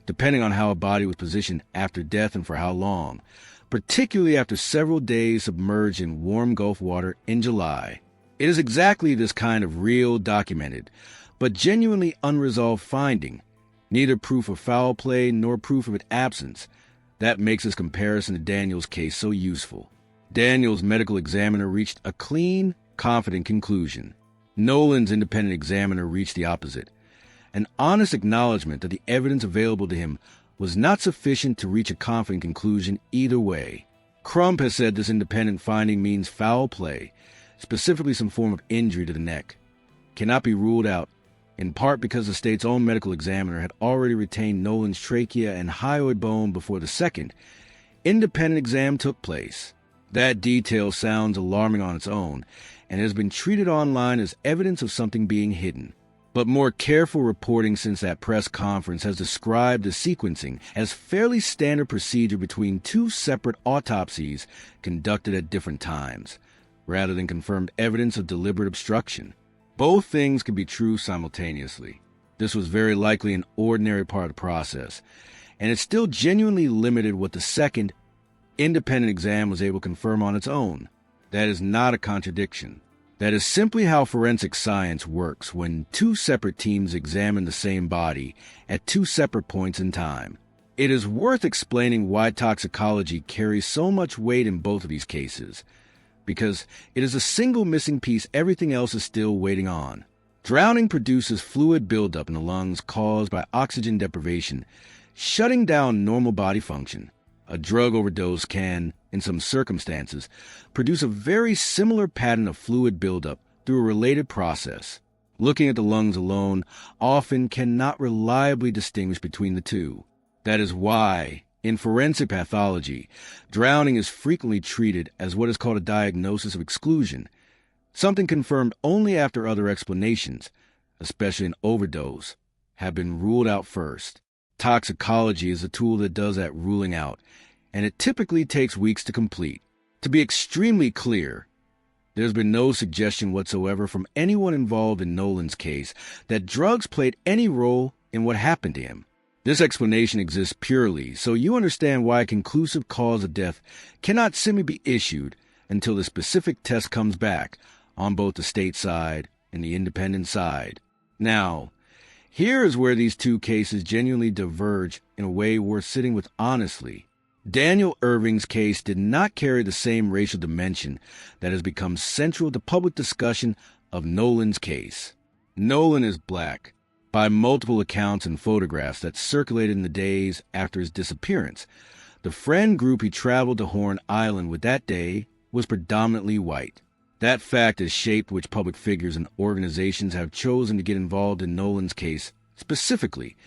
depending on how a body was positioned after death and for how long, particularly after several days submerged in warm Gulf water in July. It is exactly this kind of real, documented, but genuinely unresolved finding, neither proof of foul play nor proof of its absence, that makes this comparison to Daniel's case so useful. Daniel's medical examiner reached a clean, confident conclusion. Nolan's independent examiner reached the opposite, an honest acknowledgement that the evidence available to him was not sufficient to reach a confident conclusion either way. Crump has said this independent finding means foul play, specifically some form of injury to the neck, cannot be ruled out, in part because the state's own medical examiner had already retained Nolan's trachea and hyoid bone before the second independent exam took place. That detail sounds alarming on its own and has been treated online as evidence of something being hidden. But more careful reporting since that press conference has described the sequencing as fairly standard procedure between two separate autopsies conducted at different times, rather than confirmed evidence of deliberate obstruction. Both things could be true simultaneously. This was very likely an ordinary part of the process, and it still genuinely limited what the second independent exam was able to confirm on its own. That is not a contradiction. That is simply how forensic science works when two separate teams examine the same body at two separate points in time. It is worth explaining why toxicology carries so much weight in both of these cases, because it is a single missing piece everything else is still waiting on. Drowning produces fluid buildup in the lungs caused by oxygen deprivation, shutting down normal body function. A drug overdose can, in some circumstances, produce a very similar pattern of fluid buildup through a related process. Looking at the lungs alone often cannot reliably distinguish between the two. That is why, in forensic pathology, drowning is frequently treated as what is called a diagnosis of exclusion, something confirmed only after other explanations, especially an overdose, have been ruled out first. Toxicology is a tool that does that ruling out, and it typically takes weeks to complete. To be extremely clear, there's been no suggestion whatsoever from anyone involved in Nolan's case that drugs played any role in what happened to him. This explanation exists purely so you understand why a conclusive cause of death cannot simply be issued until the specific test comes back on both the state side and the independent side. Now, here is where these two cases genuinely diverge in a way worth sitting with honestly. Daniel Erving's case did not carry the same racial dimension that has become central to public discussion of Nolan's case. Nolan is black. By multiple accounts and photographs that circulated in the days after his disappearance, the friend group he traveled to Horn Island with that day was predominantly white. That fact has shaped which public figures and organizations have chosen to get involved in Nolan's case, specifically,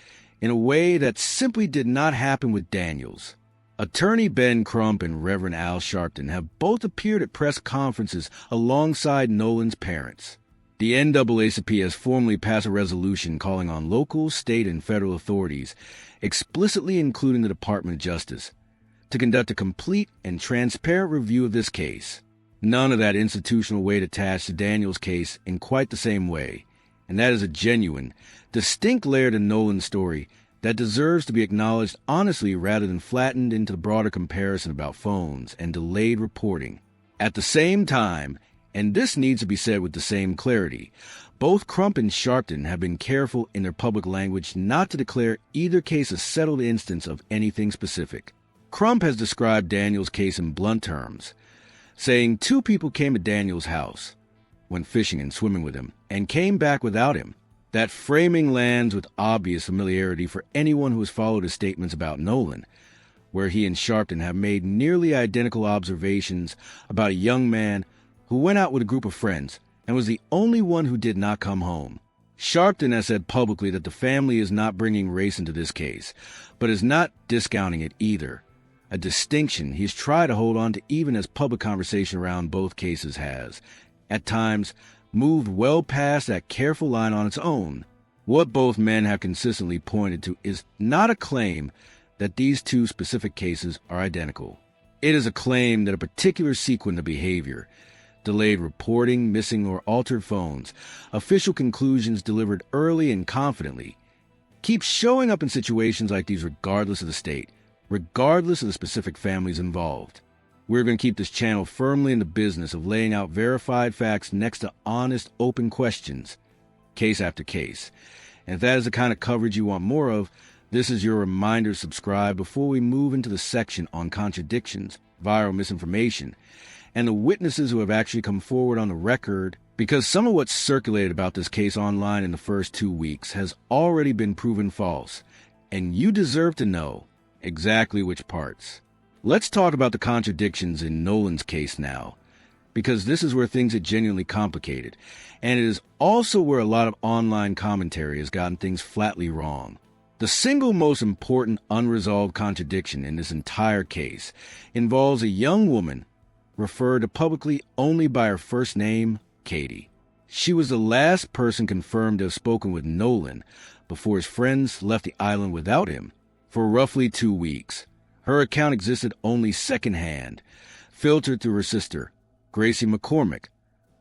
in a way that simply did not happen with Daniel's. Attorney Ben Crump and Reverend Al Sharpton have both appeared at press conferences alongside Nolan's parents. The NAACP has formally passed a resolution calling on local, state, and federal authorities, explicitly including the Department of Justice, to conduct a complete and transparent review of this case. None of that institutional weight attached to Daniel's case in quite the same way, and that is a genuine, distinct layer to Nolan's story that deserves to be acknowledged honestly rather than flattened into the broader comparison about phones and delayed reporting. At the same time, and this needs to be said with the same clarity, both Crump and Sharpton have been careful in their public language not to declare either case a settled instance of anything specific. Crump has described Daniel's case in blunt terms, saying two people came to Daniel's house, went fishing and swimming with him, and came back without him. That framing lands with obvious familiarity for anyone who has followed his statements about Nolan, where he and Sharpton have made nearly identical observations about a young man who went out with a group of friends and was the only one who did not come home. Sharpton has said publicly that the family is not bringing race into this case, but is not discounting it either, a distinction he's tried to hold on to even as public conversation around both cases has, at times, moved well past that careful line on its own. What both men have consistently pointed to is not a claim that these two specific cases are identical. It is a claim that a particular sequence of behavior, delayed reporting, missing or altered phones, official conclusions delivered early and confidently, keeps showing up in situations like these regardless of the state, regardless of the specific families involved. We're going to keep this channel firmly in the business of laying out verified facts next to honest, open questions, case after case. And if that is the kind of coverage you want more of, this is your reminder to subscribe before we move into the section on contradictions, viral misinformation, and the witnesses who have actually come forward on the record, because some of what's circulated about this case online in the first 2 weeks has already been proven false, and you deserve to know exactly which parts. Let's talk about the contradictions in Nolan's case now, because this is where things get genuinely complicated, and it is also where a lot of online commentary has gotten things flatly wrong. The single most important unresolved contradiction in this entire case involves a young woman referred to publicly only by her first name, Katie. She was the last person confirmed to have spoken with Nolan before his friends left the island without him for roughly 2 weeks. Her account existed only secondhand, filtered through her sister, Gracie McCormick,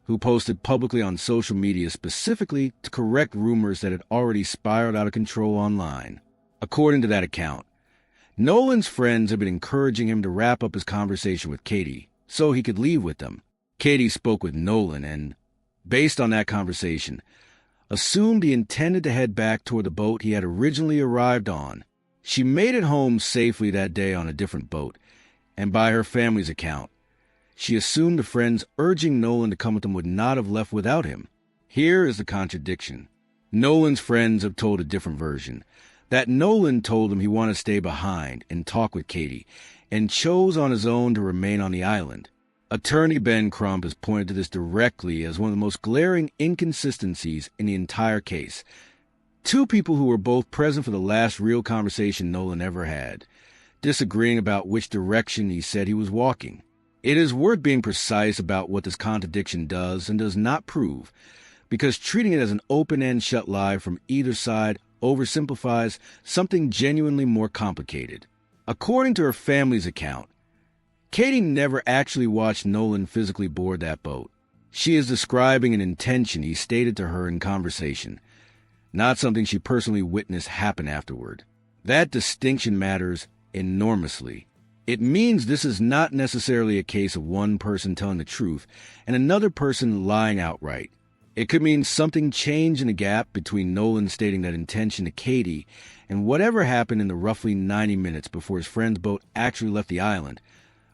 who posted publicly on social media specifically to correct rumors that had already spiraled out of control online. According to that account, Nolan's friends had been encouraging him to wrap up his conversation with Katie so he could leave with them. Katie spoke with Nolan and, based on that conversation, assumed he intended to head back toward the boat he had originally arrived on. She made it home safely that day on a different boat, and by her family's account, she assumed the friends urging Nolan to come with them would not have left without him. Here is the contradiction. Nolan's friends have told a different version, that Nolan told him he wanted to stay behind and talk with Katie, and chose on his own to remain on the island. Attorney Ben Crump has pointed to this directly as one of the most glaring inconsistencies in the entire case. Two people who were both present for the last real conversation Nolan ever had, disagreeing about which direction he said he was walking. It is worth being precise about what this contradiction does and does not prove, because treating it as an open-end shut lie from either side oversimplifies something genuinely more complicated. According to her family's account, Katie never actually watched Nolan physically board that boat. She is describing an intention he stated to her in conversation, not something she personally witnessed happen afterward. That distinction matters enormously. It means this is not necessarily a case of one person telling the truth and another person lying outright. It could mean something changed in the gap between Nolan stating that intention to Katie and whatever happened in the roughly 90 minutes before his friend's boat actually left the island,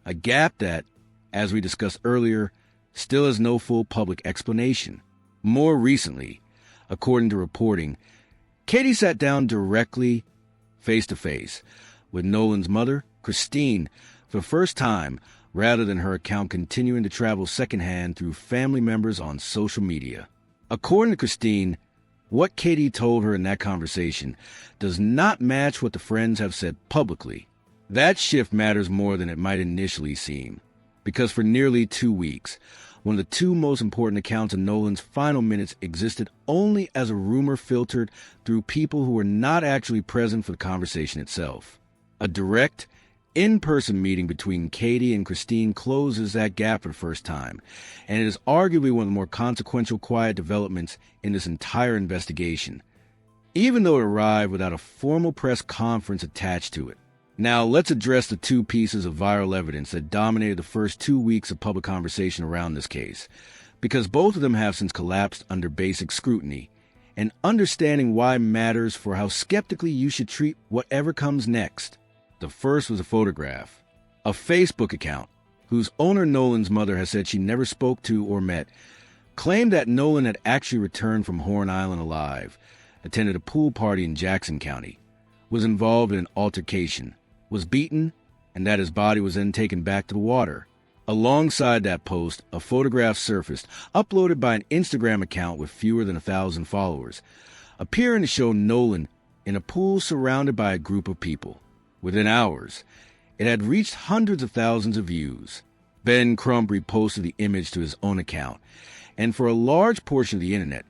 a gap that, as we discussed earlier, still has no full public explanation. More recently, according to reporting, Katie sat down directly, face-to-face, with Nolan's mother, Christine, for the first time, rather than her account continuing to travel secondhand through family members on social media. According to Christine, what Katie told her in that conversation does not match what the friends have said publicly. That shift matters more than it might initially seem, because for nearly 2 weeks, one of the two most important accounts of Nolan's final minutes existed only as a rumor filtered through people who were not actually present for the conversation itself. A direct, in-person meeting between Katie and Christine closes that gap for the first time, and it is arguably one of the more consequential quiet developments in this entire investigation, even though it arrived without a formal press conference attached to it. Now, let's address the two pieces of viral evidence that dominated the first 2 weeks of public conversation around this case, because both of them have since collapsed under basic scrutiny, and understanding why matters for how skeptically you should treat whatever comes next. The first was a photograph. A Facebook account, whose owner Nolan's mother has said she never spoke to or met, claimed that Nolan had actually returned from Horn Island alive, attended a pool party in Jackson County, was involved in an altercation, was beaten, and that his body was then taken back to the water. Alongside that post, a photograph surfaced, uploaded by an Instagram account with fewer than 1,000 followers, appearing to show Nolan in a pool surrounded by a group of people. Within hours, it had reached hundreds of thousands of views. Ben Crump reposted the image to his own account, and for a large portion of the internet,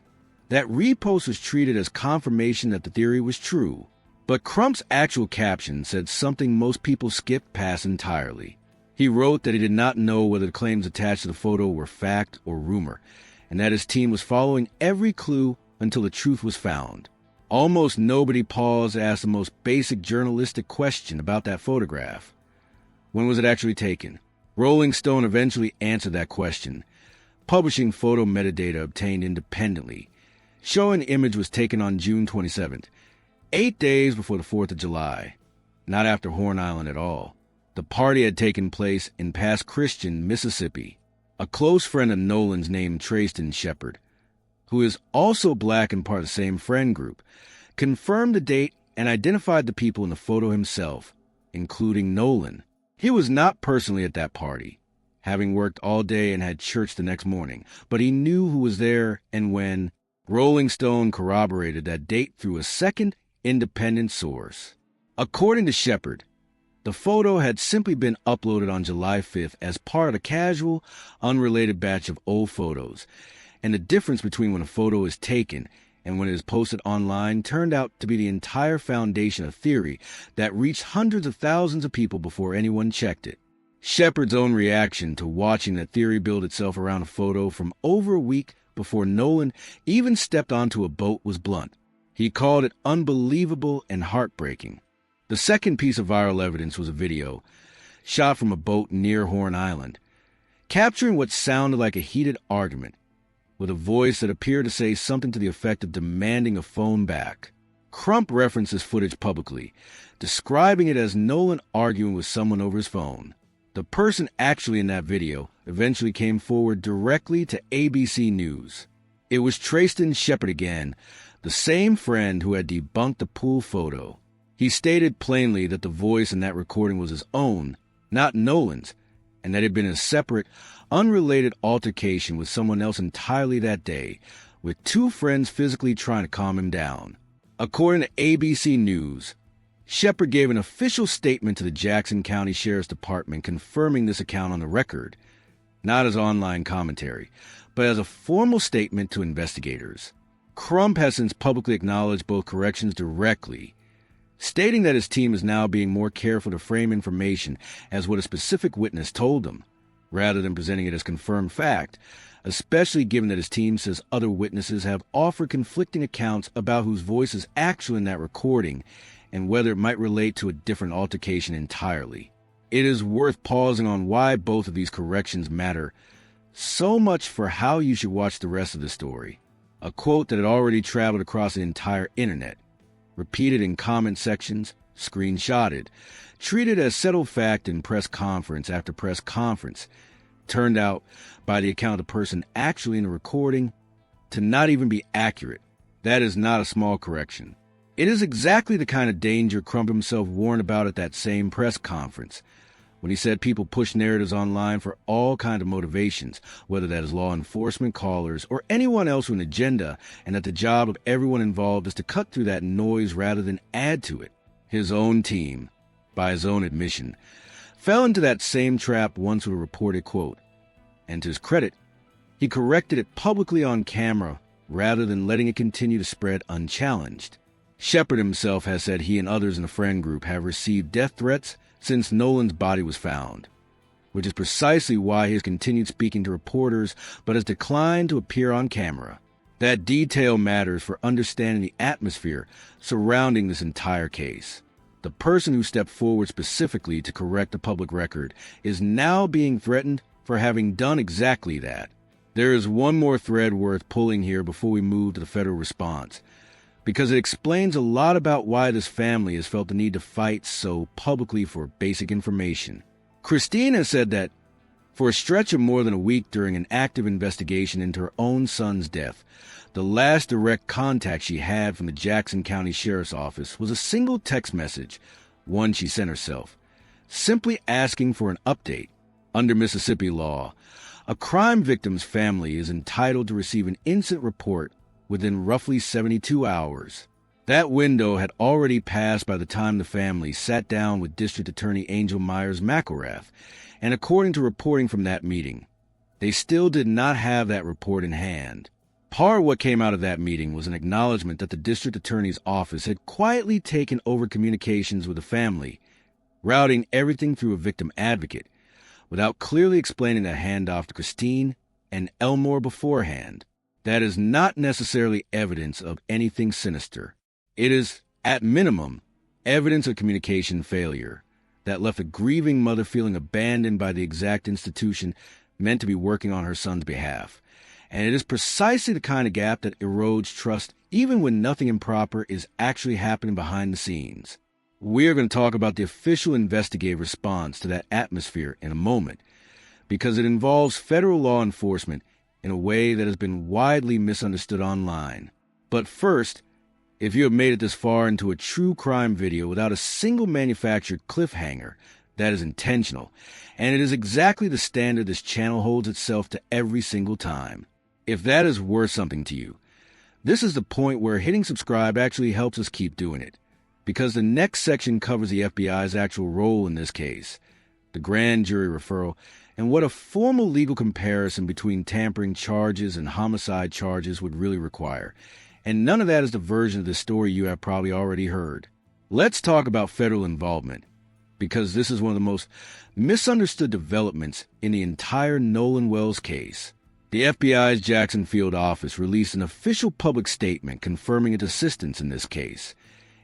that repost was treated as confirmation that the theory was true. But Crump's actual caption said something most people skipped past entirely. He wrote that he did not know whether the claims attached to the photo were fact or rumor, and that his team was following every clue until the truth was found. Almost nobody paused to ask the most basic journalistic question about that photograph. When was it actually taken? Rolling Stone eventually answered that question, publishing photo metadata obtained independently, showing the image was taken on June 27th, 8 days before the 4th of July, not after Horn Island at all. The party had taken place in Pass Christian, Mississippi. A close friend of Nolan's named Trayston Shepard, who is also black and part of the same friend group, confirmed the date and identified the people in the photo himself, including Nolan. He was not personally at that party, having worked all day and had church the next morning, but he knew who was there and when. Rolling Stone corroborated that date through a second independent source. According to Shepard, the photo had simply been uploaded on July 5th as part of a casual, unrelated batch of old photos, and the difference between when a photo is taken and when it is posted online turned out to be the entire foundation of theory that reached hundreds of thousands of people before anyone checked it. Shepard's own reaction to watching that theory build itself around a photo from over a week before Nolan even stepped onto a boat was blunt. He called it unbelievable and heartbreaking. The second piece of viral evidence was a video shot from a boat near Horn Island, capturing what sounded like a heated argument, with a voice that appeared to say something to the effect of demanding a phone back. Crump referenced this footage publicly, describing it as Nolan arguing with someone over his phone. The person actually in that video eventually came forward directly to ABC News. It was Trayston Shepard again, the same friend who had debunked the pool photo. He stated plainly that the voice in that recording was his own, not Nolan's, and that it had been a separate, unrelated altercation with someone else entirely that day, with two friends physically trying to calm him down. According to ABC News, Shepard gave an official statement to the Jackson County Sheriff's Department confirming this account on the record, not as online commentary, but as a formal statement to investigators. Crump has since publicly acknowledged both corrections directly, stating that his team is now being more careful to frame information as what a specific witness told them, rather than presenting it as confirmed fact, especially given that his team says other witnesses have offered conflicting accounts about whose voice is actually in that recording and whether it might relate to a different altercation entirely. It is worth pausing on why both of these corrections matter so much for how you should watch the rest of the story. A quote that had already traveled across the entire internet, repeated in comment sections, screenshotted, treated as settled fact in press conference after press conference, turned out, by the account of the person actually in the recording, to not even be accurate. That is not a small correction. It is exactly the kind of danger Crump himself warned about at that same press conference, when he said people push narratives online for all kinds of motivations, whether that is law enforcement, callers, or anyone else with an agenda, and that the job of everyone involved is to cut through that noise rather than add to it. His own team, by his own admission, fell into that same trap once with a reported quote, and to his credit, he corrected it publicly on camera rather than letting it continue to spread unchallenged. Shepard himself has said he and others in the friend group have received death threats since Nolan's body was found, which is precisely why he has continued speaking to reporters but has declined to appear on camera. That detail matters for understanding the atmosphere surrounding this entire case. The person who stepped forward specifically to correct the public record is now being threatened for having done exactly that. There is one more thread worth pulling here before we move to the federal response, because it explains a lot about why this family has felt the need to fight so publicly for basic information. Christine has said that for a stretch of more than a week during an active investigation into her own son's death, the last direct contact she had from the Jackson County Sheriff's Office was a single text message, one she sent herself, simply asking for an update. Under Mississippi law, a crime victim's family is entitled to receive an incident report within roughly 72 hours. That window had already passed by the time the family sat down with District Attorney Angel Myers McElrath, and according to reporting from that meeting, they still did not have that report in hand. Part of what came out of that meeting was an acknowledgement that the District Attorney's office had quietly taken over communications with the family, routing everything through a victim advocate, without clearly explaining that handoff to Christine and Elmore beforehand. That is not necessarily evidence of anything sinister. It is, at minimum, evidence of communication failure that left a grieving mother feeling abandoned by the exact institution meant to be working on her son's behalf. And it is precisely the kind of gap that erodes trust even when nothing improper is actually happening behind the scenes. We are going to talk about the official investigative response to that atmosphere in a moment, because it involves federal law enforcement in a way that has been widely misunderstood online. But first, If you have made it this far into a true crime video without a single manufactured cliffhanger, that is intentional, and it is exactly the standard this channel holds itself to every single time. If that is worth something to you, this is the point where hitting subscribe actually helps us keep doing it, because the next section covers the FBI's actual role in this case, the grand jury referral, and what a formal legal comparison between tampering charges and homicide charges would really require. And none of that is the version of the story you have probably already heard. Let's talk about federal involvement, because this is one of the most misunderstood developments in the entire Nolan Wells case. The FBI's Jackson Field office released an official public statement confirming its assistance in this case,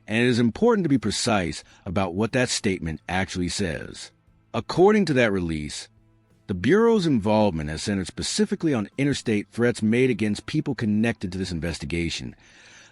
and it is important to be precise about what that statement actually says. According to that release, the Bureau's involvement has centered specifically on interstate threats made against people connected to this investigation,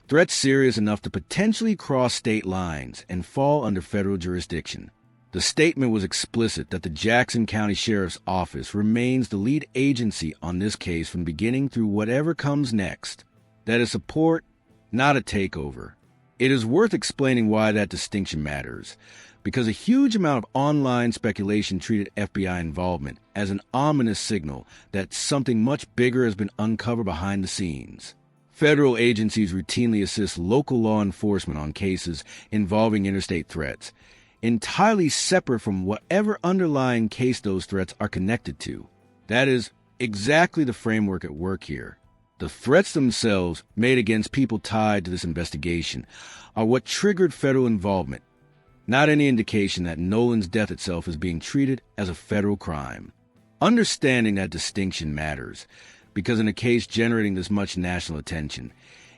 threats serious enough to potentially cross state lines and fall under federal jurisdiction. The statement was explicit that the Jackson County Sheriff's Office remains the lead agency on this case from beginning through whatever comes next. That is support, not a takeover. It is worth explaining why that distinction matters, because a huge amount of online speculation treated FBI involvement as an ominous signal that something much bigger has been uncovered behind the scenes. Federal agencies routinely assist local law enforcement on cases involving interstate threats, entirely separate from whatever underlying case those threats are connected to. That is exactly the framework at work here. The threats themselves made against people tied to this investigation are what triggered federal involvement, not any indication that Nolan's death itself is being treated as a federal crime. Understanding that distinction matters, because in a case generating this much national attention,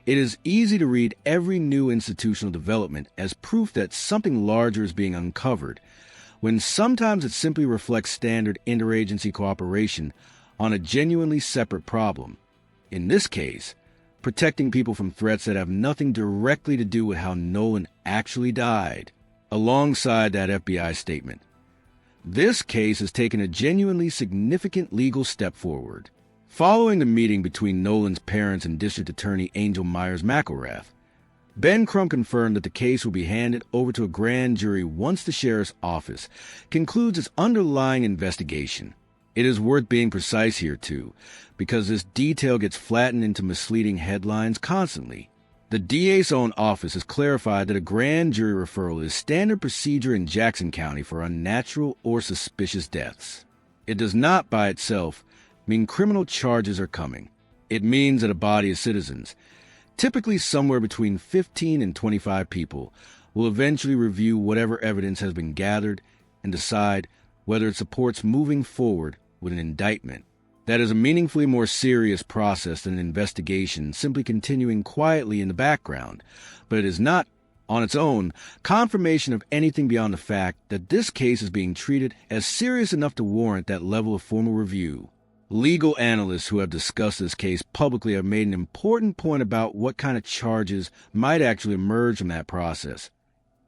it is easy to read every new institutional development as proof that something larger is being uncovered, when sometimes it simply reflects standard interagency cooperation on a genuinely separate problem. In this case, protecting people from threats that have nothing directly to do with how Nolan actually died. Alongside that FBI statement, this case has taken a genuinely significant legal step forward. Following the meeting between Nolan's parents and District Attorney Angel Myers-McElrath, Ben Crump confirmed that the case will be handed over to a grand jury once the sheriff's office concludes its underlying investigation. It is worth being precise here, too, because this detail gets flattened into misleading headlines constantly. The DA's own office has clarified that a grand jury referral is standard procedure in Jackson County for unnatural or suspicious deaths. It does not, by itself, mean criminal charges are coming. It means that a body of citizens, typically somewhere between 15 and 25 people, will eventually review whatever evidence has been gathered and decide whether it supports moving forward with an indictment. That is a meaningfully more serious process than an investigation simply continuing quietly in the background, but it is not, on its own, confirmation of anything beyond the fact that this case is being treated as serious enough to warrant that level of formal review. Legal analysts who have discussed this case publicly have made an important point about what kind of charges might actually emerge from that process,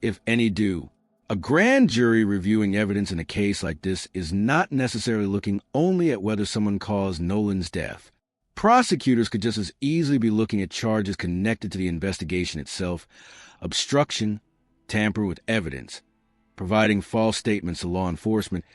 if any do. A grand jury reviewing evidence in a case like this is not necessarily looking only at whether someone caused Nolan's death. Prosecutors could just as easily be looking at charges connected to the investigation itself, obstruction, tampering with evidence, providing false statements to law enforcement,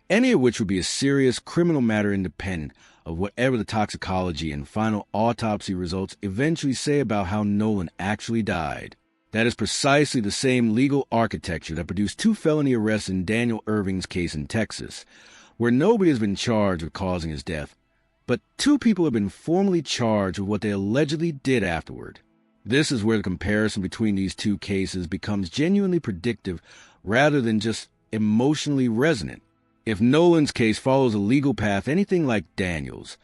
any of which would be a serious criminal matter independent of whatever the toxicology and final autopsy results eventually say about how Nolan actually died. That is precisely the same legal architecture that produced 2 felony arrests in Daniel Erving's case in Texas, where nobody has been charged with causing his death, but 2 people have been formally charged with what they allegedly did afterward. This is where the comparison between these 2 cases becomes genuinely predictive rather than just emotionally resonant. If Nolan's case follows a legal path anything like Daniel's,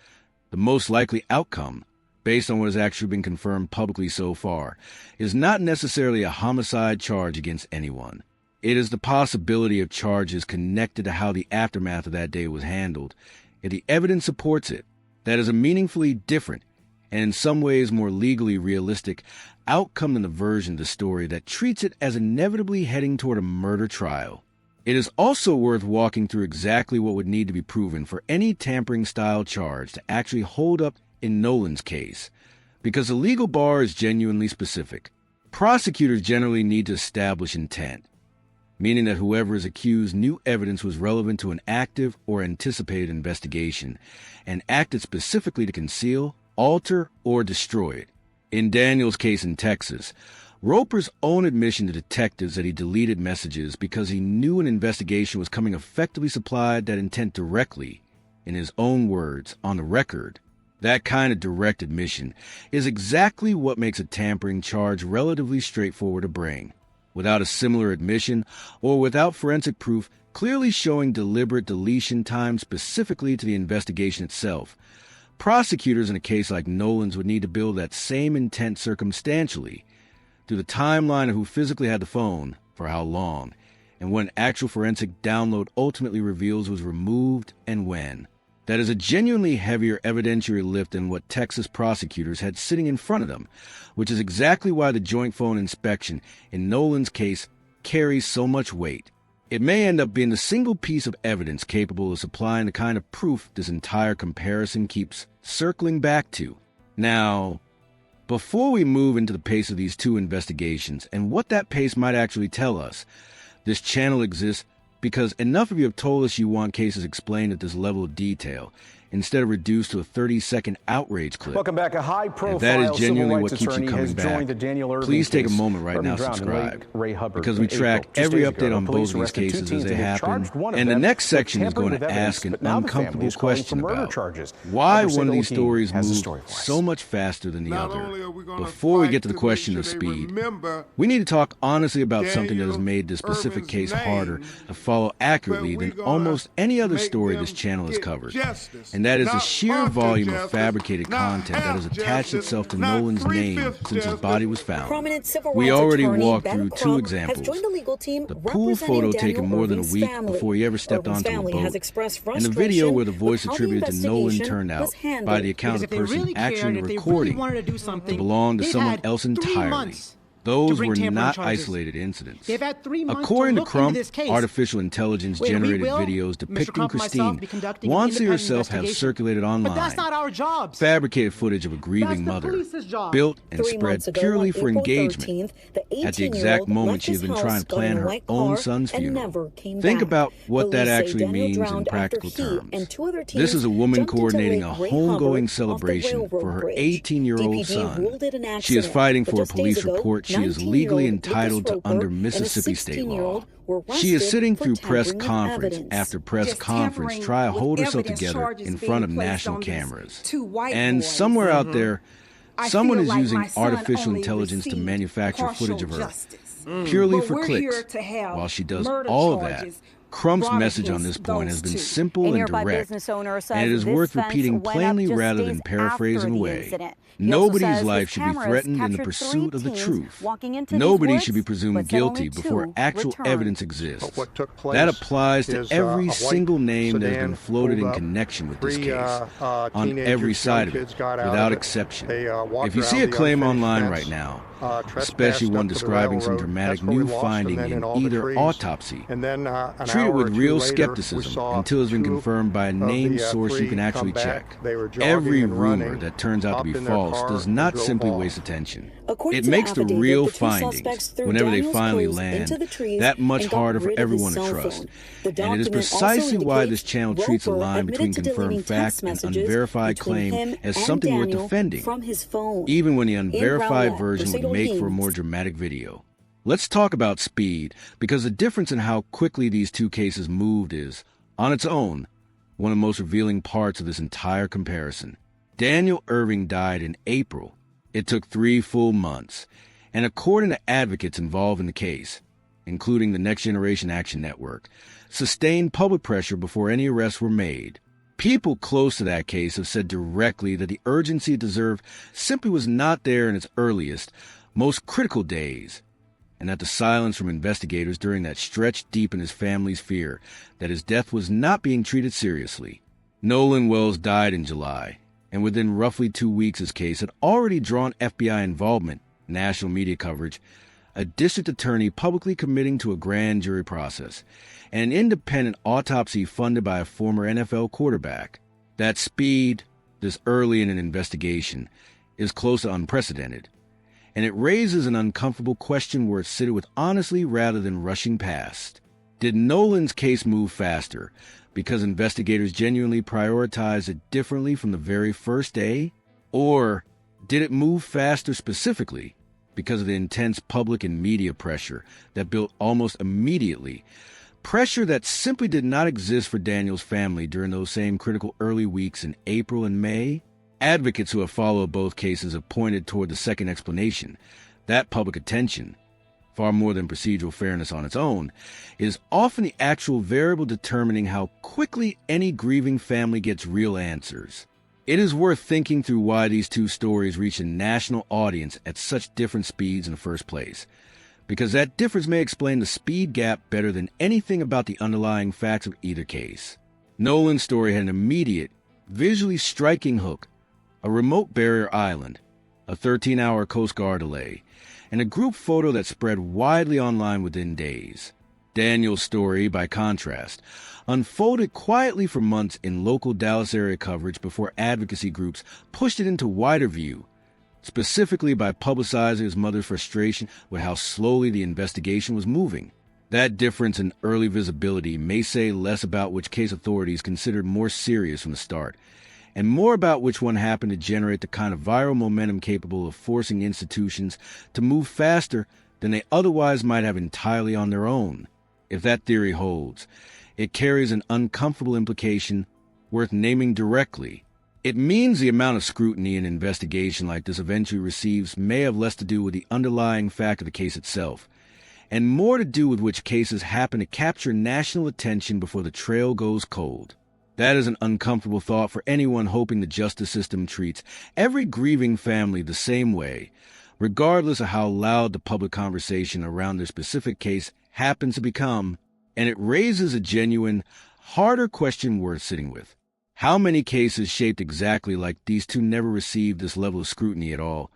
the most likely outcome, based on what has actually been confirmed publicly so far, is not necessarily a homicide charge against anyone. It is the possibility of charges connected to how the aftermath of that day was handled, if the evidence supports it. That is a meaningfully different, and in some ways more legally realistic, outcome than the version of the story that treats it as inevitably heading toward a murder trial. It is also worth walking through exactly what would need to be proven for any tampering-style charge to actually hold up in Nolan's case, because the legal bar is genuinely specific. Prosecutors generally need to establish intent, meaning that whoever is accused knew evidence was relevant to an active or anticipated investigation and acted specifically to conceal, alter, or destroy it. In Daniel's case in Texas, Roper's own admission to detectives that he deleted messages because he knew an investigation was coming effectively supplied that intent directly, in his own words, on the record. That kind of direct admission is exactly what makes a tampering charge relatively straightforward to bring, without a similar admission or without forensic proof clearly showing deliberate deletion timed specifically to the investigation itself. Prosecutors in a case like Nolan's would need to build that same intent circumstantially through the timeline of who physically had the phone, for how long, and when actual forensic download ultimately reveals was removed and when. That is a genuinely heavier evidentiary lift than what Texas prosecutors had sitting in front of them, which is exactly why the joint phone inspection in Nolan's case carries so much weight. It may end up being the single piece of evidence capable of supplying the kind of proof this entire comparison keeps circling back to. Now, before we move into the pace of these two investigations and what that pace might actually tell us, this channel exists because enough of you have told us you want cases explained at this level of detail, instead of reduced to a 30-second outrage clip. Welcome back. A high-profile if that is genuinely what keeps you attorney coming has back, joined the Daniel Erving please take a case. moment right now to Erving drowned in subscribe, Lake Ray Hubbard because we in track April. Just every days update ago, on both police of these arrested two cases as teens they and have happen, charged one of and the them next with section is going tampering to with ask evidence, an but now the family uncomfortable is calling question for murder about charges. why Representative one of these Olheim stories has the moves story for us. so much faster than the Not other. only are we gonna Before we fight get to the to question make of sure they speed, remember we need to talk honestly about something that has Daniel made this specific Erving's case name, harder to follow accurately but we than gonna almost any other make story them this channel has get covered. justice, And that is the not sheer partial volume of justice, fabricated not content that has half attached justice, itself to not Nolan's name three-fifths since his justice. body was found. Prominent civil We rights already attorney walked Ben through two Crump examples. has joined the legal team The pool representing photo Daniel taken more than a Erving's week family. before he ever stepped Erving's onto a family boat, has expressed and the video where the frustration voice with how the attributed to Nolan investigation turned out was handled. by the account of the person actually recording to belong to someone else entirely. Those were not isolated incidents. They've had 3 months According to to look Crump, into this case. artificial intelligence-generated videos depicting Crump and myself Christine, be conducting an Wonsi independent herself have investigation. circulated online, But that's not our jobs. fabricated footage of a grieving That's the mother, police's job. built and 3 spread months ago, purely on for April engagement 13th, the at the 18-year-old exact moment left she had his been house, trying to got in plan a her white own car, son's and funeral. never came Think back. about what that Police say actually Daniel means in drowned practical after he terms. and 2 other This is a teens woman jumped into coordinating a Lake Ray homegoing Hubbard off the celebration railroad for her bridge. 18-year-old DPD son. ruled it an She is accident, fighting but for a just days police ago, report she is 19-year-old legally Lucas entitled to Roper under and a Mississippi state 16-year-old law. were She is arrested sitting for through press tampering with conference evidence. after press Just conference, tampering try to with hold herself evidence together charges in being front of placed national on these cameras. 2 white And boys. somewhere out there, I someone feel is like using my son artificial only intelligence to received manufacture footage of her partial justice. purely But for we're clicks. here to have While she does murder all of that, charges Crump's brought message on against this point has those been two. simple A and nearby direct, business owner says and it is this worth fence repeating went up plainly just rather days than paraphrasing after the away. incident. He also Nobody's says life his should be cameras threatened in the captured pursuit 3 of the teens truth. walking into these Nobody woods, should be presumed but said only guilty 2 before actual returned. evidence exists. But what took place That applies to is, every a white single name that has sedan been floated in pulled up. connection with this 3 case, on teenagers, every side of young it, kids got out without of it. exception. They, walked If you around see a the claim unfinished online fence, right now, trespassed especially one up to the describing some railroad. dramatic That's where we new lost them finding then in all the either trees. autopsy, And then, an treat it hour with or 2 real later, we skepticism saw until it's been 2 confirmed by a of named the, source you 3 can actually come check. back. They were jogging Every and rumor running, that turns out to hopped be in their false car, does and not drove simply off. waste attention. According It to the makes the affidavit, real the 2 findings, suspects threw whenever they Daniel's finally clothes land, into the trees that much and got harder for rid of his everyone to cell trust. phone. The And it is document also precisely why indicates this channel treats a Roper line between admitted to deleting confirmed text fact and messages unverified between claim him as and something worth Daniel defending, from his phone. even when the unverified Rowlett, version would make for a more Mercedes. dramatic video. Let's talk about speed, because the difference in how quickly these two cases moved is, on its own, one of the most revealing parts of this entire comparison. Daniel Erving died in April. It took 3 full months. And according to advocates involved in the case, including the Next Generation Action Network, sustained public pressure before any arrests were made. People close to that case have said directly that the urgency it deserved simply was not there in its earliest, most critical days, and that the silence from investigators during that stretch deep in his family's fear that his death was not being treated seriously. Nolan Wells died in July, and within roughly 2 weeks his case had already drawn FBI involvement, national media coverage, a district attorney publicly committing to a grand jury process, and an independent autopsy funded by a former NFL quarterback. That speed, this early in an investigation, is close to unprecedented. and it raises an uncomfortable question worth sitting with honestly rather than rushing past. Did Nolan's case move faster because investigators genuinely prioritized it differently from the very first day? Or did it move faster specifically because of the intense public and media pressure that built almost immediately? Pressure that simply did not exist for Daniel's family during those same critical early weeks in April and May? Advocates who have followed both cases have pointed toward the second explanation. That public attention, far more than procedural fairness on its own, is often the actual variable determining how quickly any grieving family gets real answers. It is worth thinking through why these two stories reach a national audience at such different speeds in the first place, because that difference may explain the speed gap better than anything about the underlying facts of either case. Nolan's story had an immediate, visually striking hook: a remote barrier island, a 13-hour Coast Guard delay, and a group photo that spread widely online within days. Daniel's story, by contrast, unfolded quietly for months in local Dallas area coverage before advocacy groups pushed it into wider view, specifically by publicizing his mother's frustration with how slowly the investigation was moving. That difference in early visibility may say less about which case authorities considered more serious from the start, and more about which one happened to generate the kind of viral momentum capable of forcing institutions to move faster than they otherwise might have entirely on their own. If that theory holds, it carries an uncomfortable implication worth naming directly. It means the amount of scrutiny an investigation like this eventually receives may have less to do with the underlying fact of the case itself, and more to do with which cases happen to capture national attention before the trail goes cold. That is an uncomfortable thought for anyone hoping the justice system treats every grieving family the same way, regardless of how loud the public conversation around their specific case happens to become, and it raises a genuine, harder question worth sitting with. How many cases shaped exactly like these two never received this level of scrutiny at all,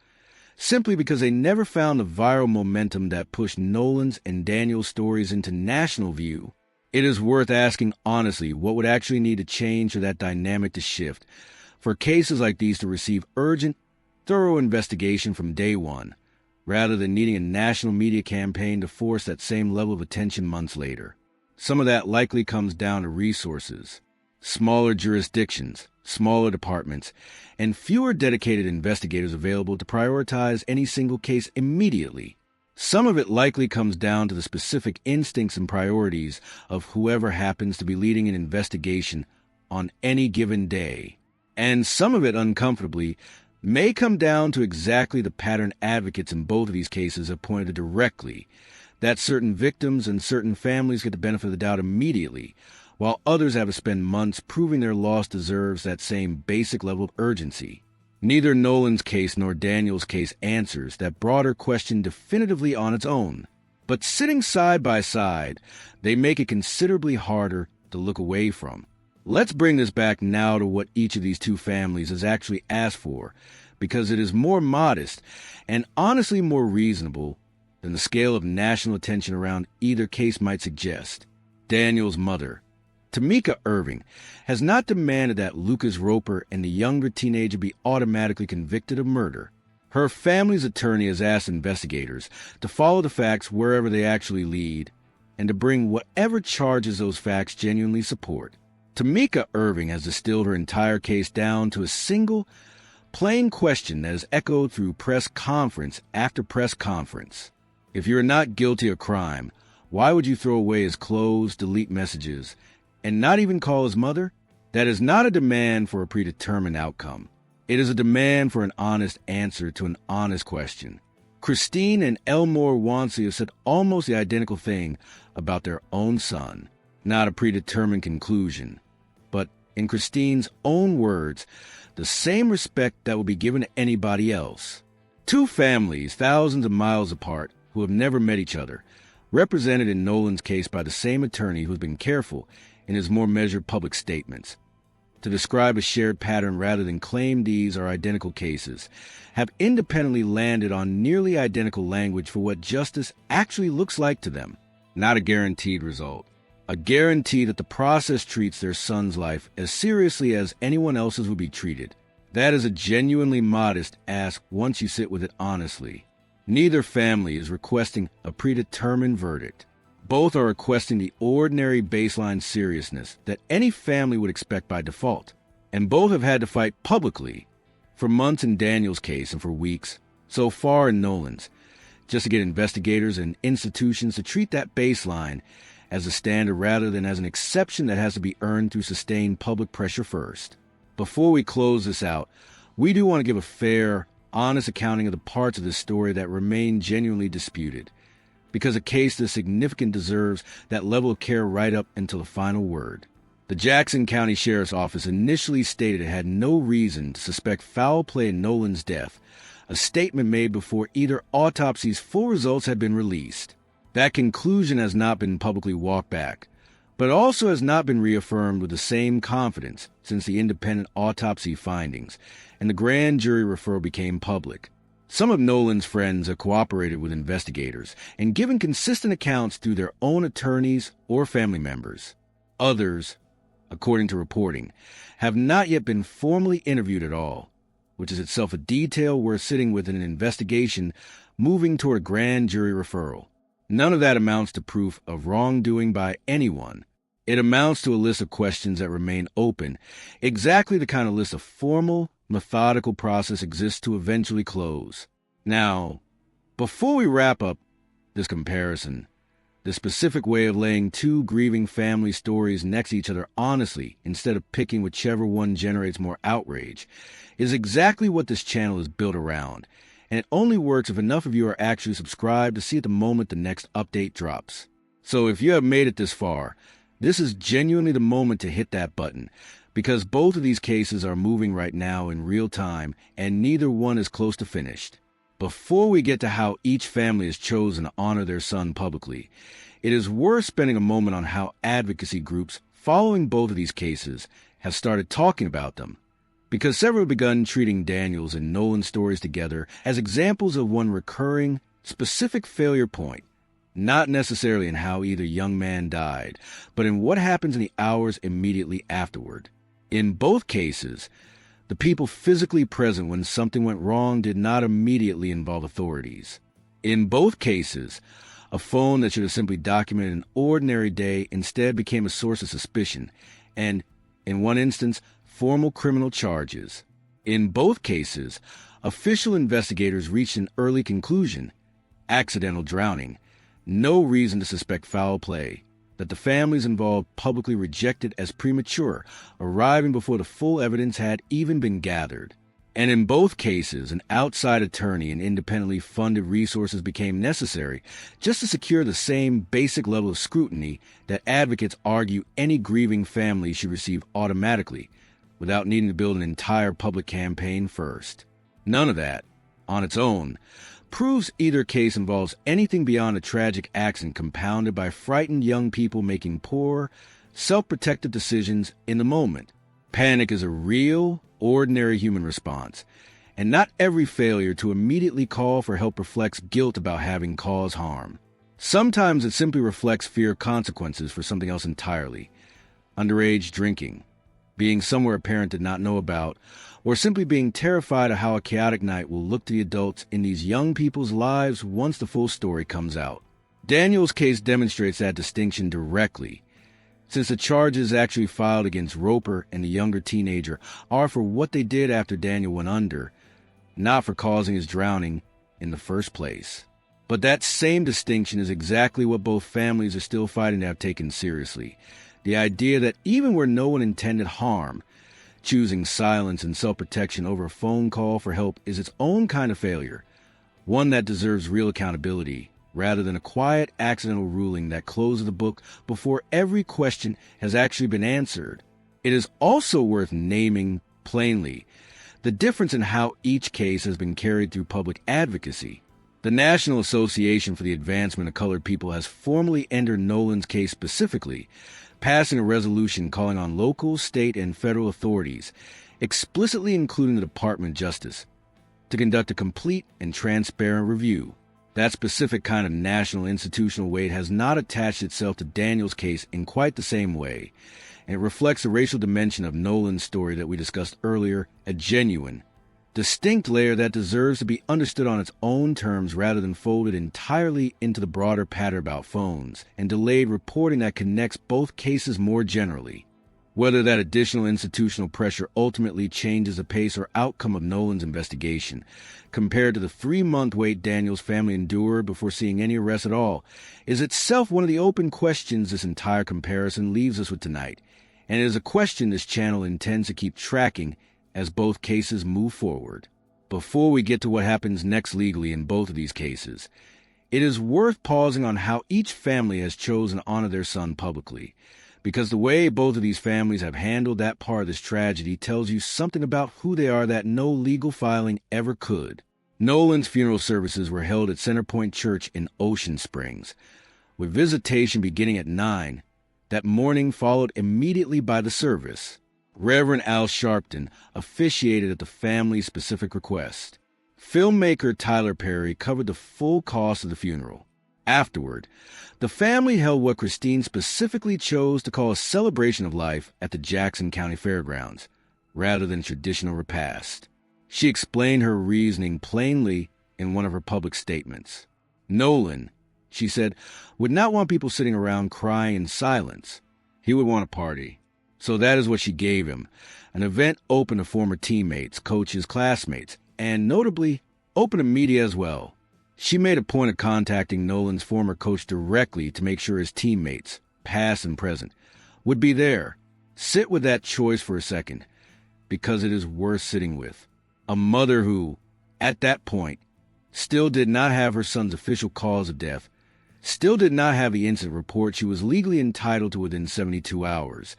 simply because they never found the viral momentum that pushed Nolan's and Daniel's stories into national view? It is worth asking honestly what would actually need to change for that dynamic to shift, for cases like these to receive urgent, thorough investigation from day one, rather than needing a national media campaign to force that same level of attention months later. Some of that likely comes down to resources, smaller jurisdictions, smaller departments, and fewer dedicated investigators available to prioritize any single case immediately. Some of it likely comes down to the specific instincts and priorities of whoever happens to be leading an investigation on any given day. And some of it, uncomfortably, may come down to exactly the pattern advocates in both of these cases have pointed directly, that certain victims and certain families get the benefit of the doubt immediately, while others have to spend months proving their loss deserves that same basic level of urgency. Neither Nolan's case nor Daniel's case answers that broader question definitively on its own, but sitting side by side, they make it considerably harder to look away from. Let's bring this back now to what each of these two families has actually asked for, because it is more modest and honestly more reasonable than the scale of national attention around either case might suggest. Daniel's mother, Tamika Erving, has not demanded that Lucas Roper and the younger teenager be automatically convicted of murder. Her family's attorney has asked investigators to follow the facts wherever they actually lead and to bring whatever charges those facts genuinely support. Tamika Erving has distilled her entire case down to a single, plain question that has echoed through press conference after press conference. If you're not guilty of crime, why would you throw away his clothes, delete messages, and not even call his mother? That is not a demand for a predetermined outcome. It is a demand for an honest answer to an honest question. Christine and Elmore Wansley have said almost the identical thing about their own son. Not a predetermined conclusion, but, in Christine's own words, the same respect that would be given to anybody else. Two families thousands of miles apart who have never met each other, represented in Nolan's case by the same attorney who has been careful in his more measured public statements to describe a shared pattern rather than claim these are identical cases, have independently landed on nearly identical language for what justice actually looks like to them. Not a guaranteed result. A guarantee that the process treats their son's life as seriously as anyone else's would be treated. That is a genuinely modest ask once you sit with it honestly. Neither family is requesting a predetermined verdict. Both are requesting the ordinary baseline seriousness that any family would expect by default. And both have had to fight publicly for months in Daniel's case and for weeks, so far in Nolan's, just to get investigators and institutions to treat that baseline as a standard rather than as an exception that has to be earned through sustained public pressure first. Before we close this out, we do want to give a fair, honest accounting of the parts of this story that remain genuinely disputed, because a case this significant deserves that level of care right up until the final word. The Jackson County Sheriff's Office initially stated it had no reason to suspect foul play in Nolan's death, a statement made before either autopsy's full results had been released. That conclusion has not been publicly walked back, but also has not been reaffirmed with the same confidence since the independent autopsy findings and the grand jury referral became public. Some of Nolan's friends have cooperated with investigators and given consistent accounts through their own attorneys or family members. Others, according to reporting, have not yet been formally interviewed at all, which is itself a detail worth sitting with in an investigation moving toward a grand jury referral. None of that amounts to proof of wrongdoing by anyone. It amounts to a list of questions that remain open, exactly the kind of list a formal, methodical process exists to eventually close. Now, before we wrap up this comparison, the specific way of laying two grieving family stories next to each other honestly, instead of picking whichever one generates more outrage, is exactly what this channel is built around, and it only works if enough of you are actually subscribed to see at the moment the next update drops. So if you have made it this far, this is genuinely the moment to hit that button, because both of these cases are moving right now in real time, and neither one is close to finished. Before we get to how each family has chosen to honor their son publicly, it is worth spending a moment on how advocacy groups following both of these cases have started talking about them, because several have begun treating Daniel's and Nolan's stories together as examples of one recurring, specific failure point, not necessarily in how either young man died, but in what happens in the hours immediately afterward. In both cases, the people physically present when something went wrong did not immediately involve authorities. In both cases, a phone that should have simply documented an ordinary day instead became a source of suspicion, and, in one instance, formal criminal charges. In both cases, official investigators reached an early conclusion: accidental drowning, no reason to suspect foul play, that the families involved publicly rejected as premature, arriving before the full evidence had even been gathered. And in both cases, an outside attorney and independently funded resources became necessary just to secure the same basic level of scrutiny that advocates argue any grieving family should receive automatically, without needing to build an entire public campaign first. None of that, on its own, proves either case involves anything beyond a tragic accident compounded by frightened young people making poor, self-protective decisions in the moment. Panic is a real, ordinary human response, and not every failure to immediately call for help reflects guilt about having caused harm. Sometimes it simply reflects fear of consequences for something else entirely: underage drinking, being somewhere a parent did not know about, or simply being terrified of how a chaotic night will look to the adults in these young people's lives once the full story comes out. Daniel's case demonstrates that distinction directly, since the charges actually filed against Roper and the younger teenager are for what they did after Daniel went under, not for causing his drowning in the first place. But that same distinction is exactly what both families are still fighting to have taken seriously: the idea that even where no one intended harm, choosing silence and self-protection over a phone call for help is its own kind of failure, one that deserves real accountability, rather than a quiet, accidental ruling that closes the book before every question has actually been answered. It is also worth naming plainly the difference in how each case has been carried through public advocacy. The National Association for the Advancement of Colored People has formally entered Nolan's case specifically, passing a resolution calling on local, state, and federal authorities, explicitly including the Department of Justice, to conduct a complete and transparent review. That specific kind of national institutional weight has not attached itself to Daniel's case in quite the same way, and it reflects the racial dimension of Nolan's story that we discussed earlier, a genuine, Distinct layer that deserves to be understood on its own terms rather than folded entirely into the broader pattern about phones, and delayed reporting that connects both cases more generally. Whether that additional institutional pressure ultimately changes the pace or outcome of Nolan's investigation, compared to the 3-month wait Daniel's family endured before seeing any arrest at all, is itself one of the open questions this entire comparison leaves us with tonight, and it is a question this channel intends to keep tracking as both cases move forward. Before we get to what happens next legally in both of these cases, it is worth pausing on how each family has chosen to honor their son publicly, because the way both of these families have handled that part of this tragedy tells you something about who they are that no legal filing ever could. Nolan's funeral services were held at Centerpoint Church in Ocean Springs, with visitation beginning at 9. That morning followed immediately by the service. Reverend Al Sharpton officiated at the family's specific request. Filmmaker Tyler Perry covered the full cost of the funeral. Afterward, the family held what Christine specifically chose to call a celebration of life at the Jackson County Fairgrounds, rather than traditional repast. She explained her reasoning plainly in one of her public statements. Nolan, she said, would not want people sitting around crying in silence. He would want a party. So that is what she gave him, an event open to former teammates, coaches, classmates, and notably, open to media as well. She made a point of contacting Nolan's former coach directly to make sure his teammates, past and present, would be there. Sit with that choice for a second, because it is worth sitting with. A mother who, at that point, still did not have her son's official cause of death, still did not have the incident report she was legally entitled to within 72 hours,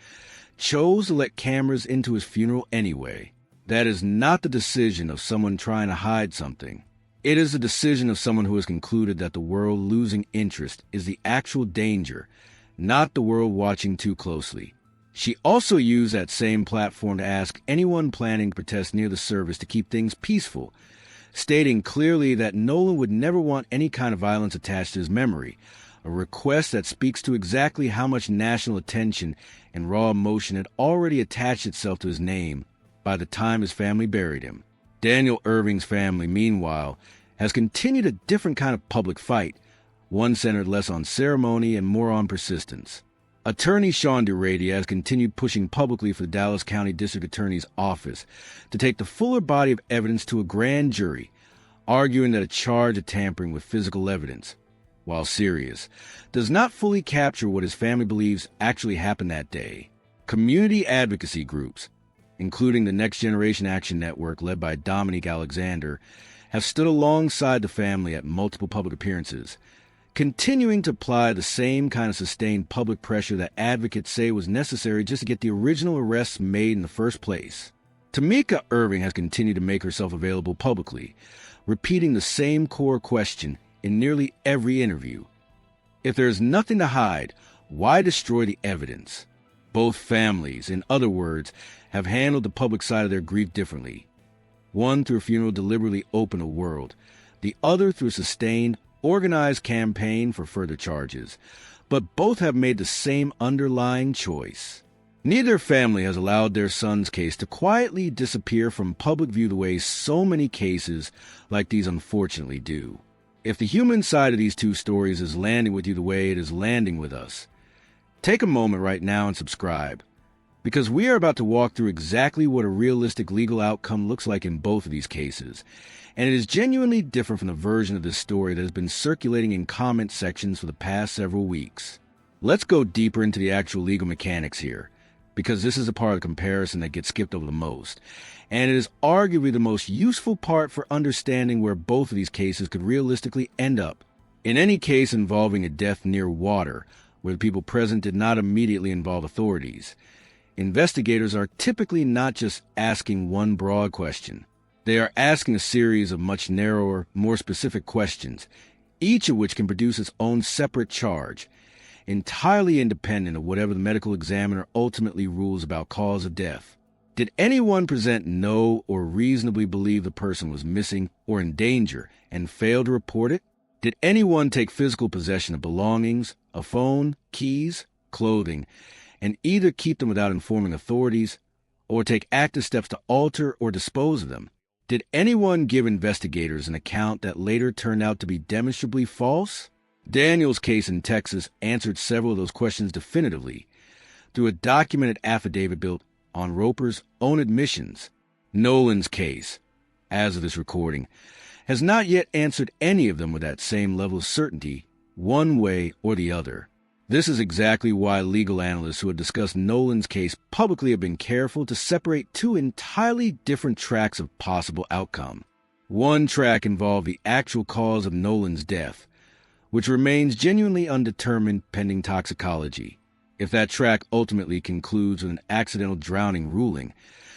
chose to let cameras into his funeral anyway. That is not the decision of someone trying to hide something. It is the decision of someone who has concluded that the world losing interest is the actual danger, not the world watching too closely. She also used that same platform to ask anyone planning to protest near the service to keep things peaceful, stating clearly that Nolan would never want any kind of violence attached to his memory, a request that speaks to exactly how much national attention and raw emotion had already attached itself to his name by the time his family buried him. Daniel Erving's family, meanwhile, has continued a different kind of public fight, one centered less on ceremony and more on persistence. Attorney Sean DeRady has continued pushing publicly for the Dallas County District Attorney's office to take the fuller body of evidence to a grand jury, arguing that a charge of tampering with physical evidence, while serious, does not fully capture what his family believes actually happened that day. Community advocacy groups, including the Next Generation Action Network led by Dominique Alexander, have stood alongside the family at multiple public appearances, continuing to apply the same kind of sustained public pressure that advocates say was necessary just to get the original arrests made in the first place. Tamika Erving has continued to make herself available publicly, repeating the same core question in nearly every interview. If there is nothing to hide, why destroy the evidence? Both families, in other words, have handled the public side of their grief differently. One through a funeral deliberately open to the world, the other through a sustained, organized campaign for further charges. But both have made the same underlying choice. Neither family has allowed their son's case to quietly disappear from public view the way so many cases like these unfortunately do. If the human side of these two stories is landing with you the way it is landing with us, take a moment right now and subscribe, because we are about to walk through exactly what a realistic legal outcome looks like in both of these cases, and it is genuinely different from the version of this story that has been circulating in comment sections for the past several weeks. Let's go deeper into the actual legal mechanics here, because this is a part of the comparison that gets skipped over the most, and it is arguably the most useful part for understanding where both of these cases could realistically end up. In any case involving a death near water, where the people present did not immediately involve authorities, investigators are typically not just asking one broad question. They are asking a series of much narrower, more specific questions, each of which can produce its own separate charge, entirely independent of whatever the medical examiner ultimately rules about cause of death. Did anyone present know or reasonably believe the person was missing or in danger and fail to report it? Did anyone take physical possession of belongings, a phone, keys, clothing, and either keep them without informing authorities or take active steps to alter or dispose of them? Did anyone give investigators an account that later turned out to be demonstrably false? Daniel's case in Texas answered several of those questions definitively through a documented affidavit built on Roper's own admissions. Nolan's case, as of this recording, has not yet answered any of them with that same level of certainty, one way or the other. This is exactly why legal analysts who have discussed Nolan's case publicly have been careful to separate two entirely different tracks of possible outcome. One track involved the actual cause of Nolan's death, which remains genuinely undetermined pending toxicology. If that track ultimately concludes with an accidental drowning ruling,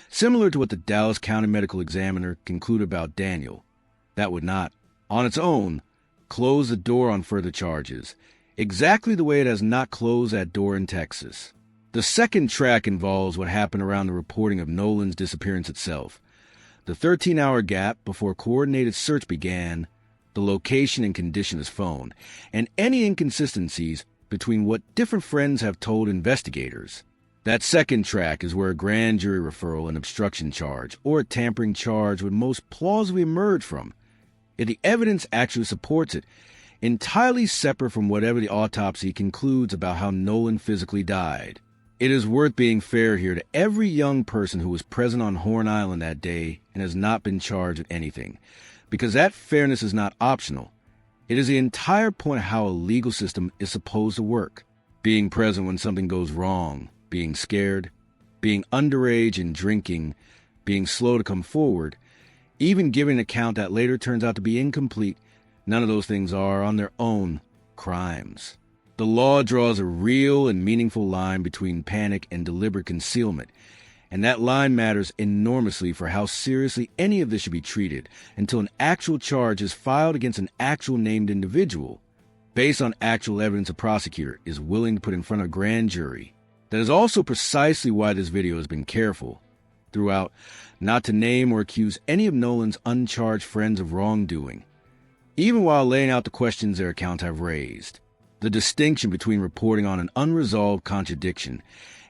similar to what the Dallas County Medical Examiner concluded about Daniel, that would not, on its own, close the door on further charges, exactly the way it has not closed that door in Texas. The second track involves what happened around the reporting of Nolan's disappearance itself, the 13-hour gap before coordinated search began, the location and condition of his phone, and any inconsistencies between what different friends have told investigators. That second track is where a grand jury referral, an obstruction charge, or a tampering charge would most plausibly emerge from, if the evidence actually supports it, entirely separate from whatever the autopsy concludes about how Nolan physically died. It is worth being fair here to every young person who was present on Horn Island that day and has not been charged with anything, because that fairness is not optional. It is the entire point of how a legal system is supposed to work. Being present when something goes wrong, being scared, being underage and drinking, being slow to come forward, even giving an account that later turns out to be incomplete. None of those things are, on their own, crimes. The law draws a real and meaningful line between panic and deliberate concealment, and that line matters enormously for how seriously any of this should be treated until an actual charge is filed against an actual named individual, based on actual evidence a prosecutor is willing to put in front of a grand jury. That is also precisely why this video has been careful throughout not to name or accuse any of Nolan's uncharged friends of wrongdoing, even while laying out the questions their accounts have raised. The distinction between reporting on an unresolved contradiction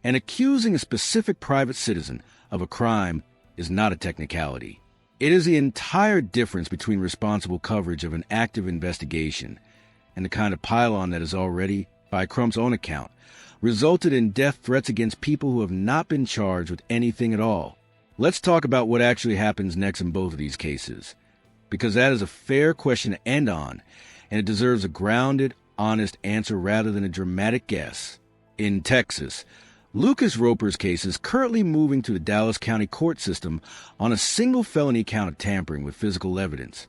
and accusing a specific private citizen of a crime is not a technicality. It is the entire difference between responsible coverage of an active investigation and the kind of pile-on that has already, by Crump's own account, resulted in death threats against people who have not been charged with anything at all. Let's talk about what actually happens next in both of these cases, because that is a fair question to end on, and it deserves a grounded, honest answer rather than a dramatic guess. In Texas, Lucas Roper's case is currently moving through the Dallas County court system on a single felony count of tampering with physical evidence,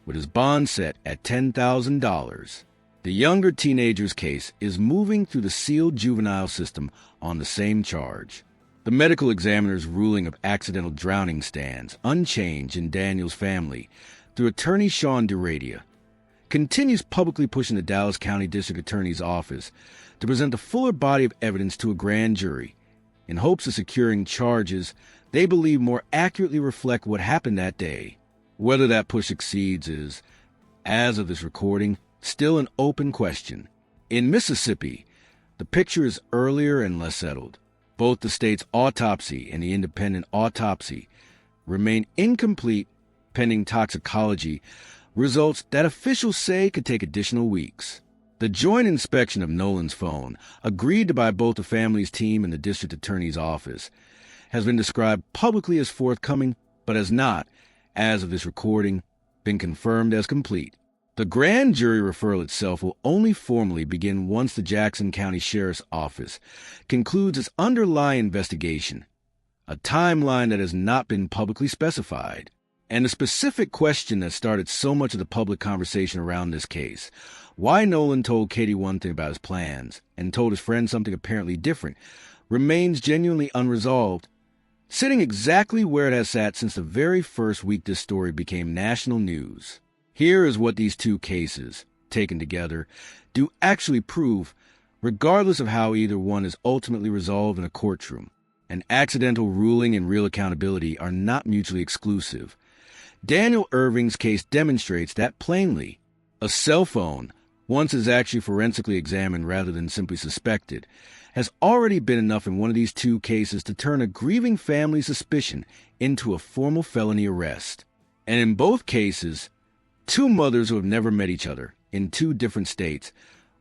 with his bond set at $10,000. The younger teenager's case is moving through the sealed juvenile system on the same charge. The medical examiner's ruling of accidental drowning stands unchanged in Daniel's family through attorney Sean DeRadia, continues publicly pushing the Dallas County District Attorney's Office to present a fuller body of evidence to a grand jury in hopes of securing charges they believe more accurately reflect what happened that day. Whether that push succeeds is, as of this recording, still an open question. In Mississippi, the picture is earlier and less settled. Both the state's autopsy and the independent autopsy remain incomplete pending toxicology, results that officials say could take additional weeks. The joint inspection of Nolan's phone, agreed to by both the family's team and the district attorney's office, has been described publicly as forthcoming, but has not, as of this recording, been confirmed as complete. The grand jury referral itself will only formally begin once the Jackson County Sheriff's Office concludes its underlying investigation, a timeline that has not been publicly specified. And the specific question that started so much of the public conversation around this case, why Nolan told Katie one thing about his plans and told his friend something apparently different, remains genuinely unresolved, sitting exactly where it has sat since the very first week this story became national news. Here is what these two cases, taken together, do actually prove, regardless of how either one is ultimately resolved in a courtroom. An accidental ruling and real accountability are not mutually exclusive. Daniel Erving's case demonstrates that plainly. A cell phone, once is actually forensically examined rather than simply suspected, has already been enough in one of these two cases to turn a grieving family's suspicion into a formal felony arrest. And in both cases, two mothers who have never met each other in two different states,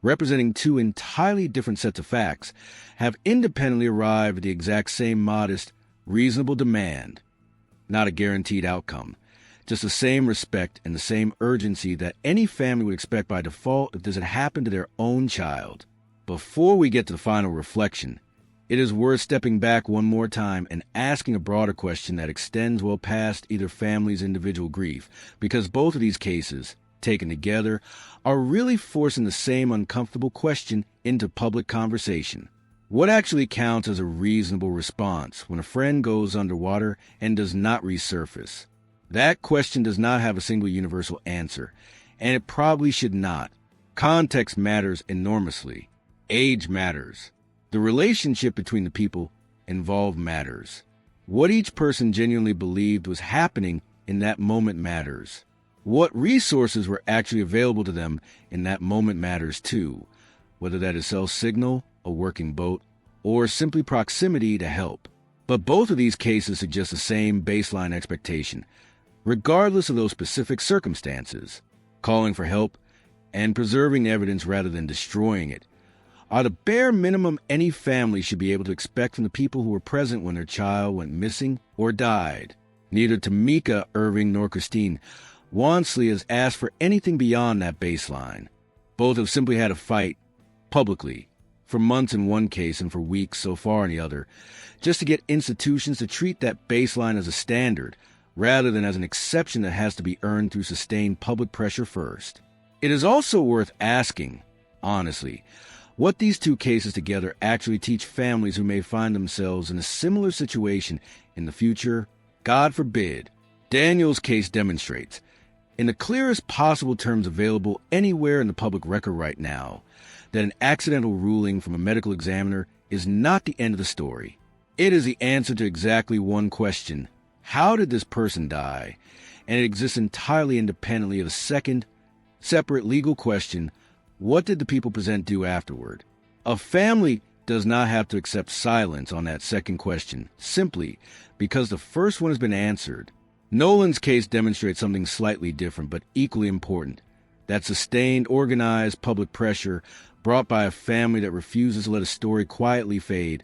representing two entirely different sets of facts, have independently arrived at the exact same modest, reasonable demand. Not a guaranteed outcome, just the same respect and the same urgency that any family would expect by default if this had happened to their own child. Before we get to the final reflection, it is worth stepping back one more time and asking a broader question that extends well past either family's individual grief, because both of these cases, taken together, are really forcing the same uncomfortable question into public conversation. What actually counts as a reasonable response when a friend goes underwater and does not resurface? That question does not have a single universal answer, and it probably should not. Context matters enormously. Age matters. The relationship between the people involved matters. What each person genuinely believed was happening in that moment matters. What resources were actually available to them in that moment matters too, whether that is cell signal, a working boat, or simply proximity to help. But both of these cases suggest the same baseline expectation, regardless of those specific circumstances. Calling for help and preserving evidence rather than destroying it are the bare minimum any family should be able to expect from the people who were present when their child went missing or died. Neither Tamika Erving nor Christine Wansley has asked for anything beyond that baseline. Both have simply had a fight, publicly, for months in one case and for weeks so far in the other, just to get institutions to treat that baseline as a standard, rather than as an exception that has to be earned through sustained public pressure first. It is also worth asking, honestly, what these two cases together actually teach families who may find themselves in a similar situation in the future. God forbid. Daniel's case demonstrates, in the clearest possible terms available anywhere in the public record right now, that an accidental ruling from a medical examiner is not the end of the story. It is the answer to exactly one question: how did this person die? And it exists entirely independently of a second, separate legal question: what did the people present do afterward? A family does not have to accept silence on that second question, simply because the first one has been answered. Nolan's case demonstrates something slightly different, but equally important: that sustained, organized public pressure brought by a family that refuses to let a story quietly fade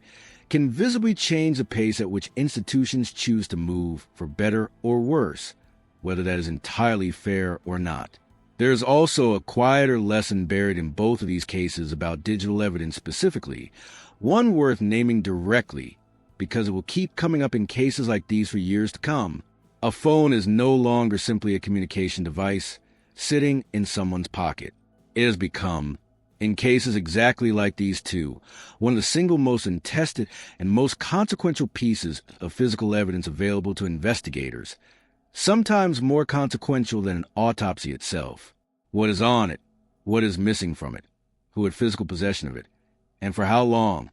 can visibly change the pace at which institutions choose to move, for better or worse, whether that is entirely fair or not. There is also a quieter lesson buried in both of these cases about digital evidence specifically, one worth naming directly, because it will keep coming up in cases like these for years to come. A phone is no longer simply a communication device sitting in someone's pocket. It has become, in cases exactly like these two, one of the single most contested and most consequential pieces of physical evidence available to investigators, sometimes more consequential than an autopsy itself. What is on it, what is missing from it, who had physical possession of it, and for how long,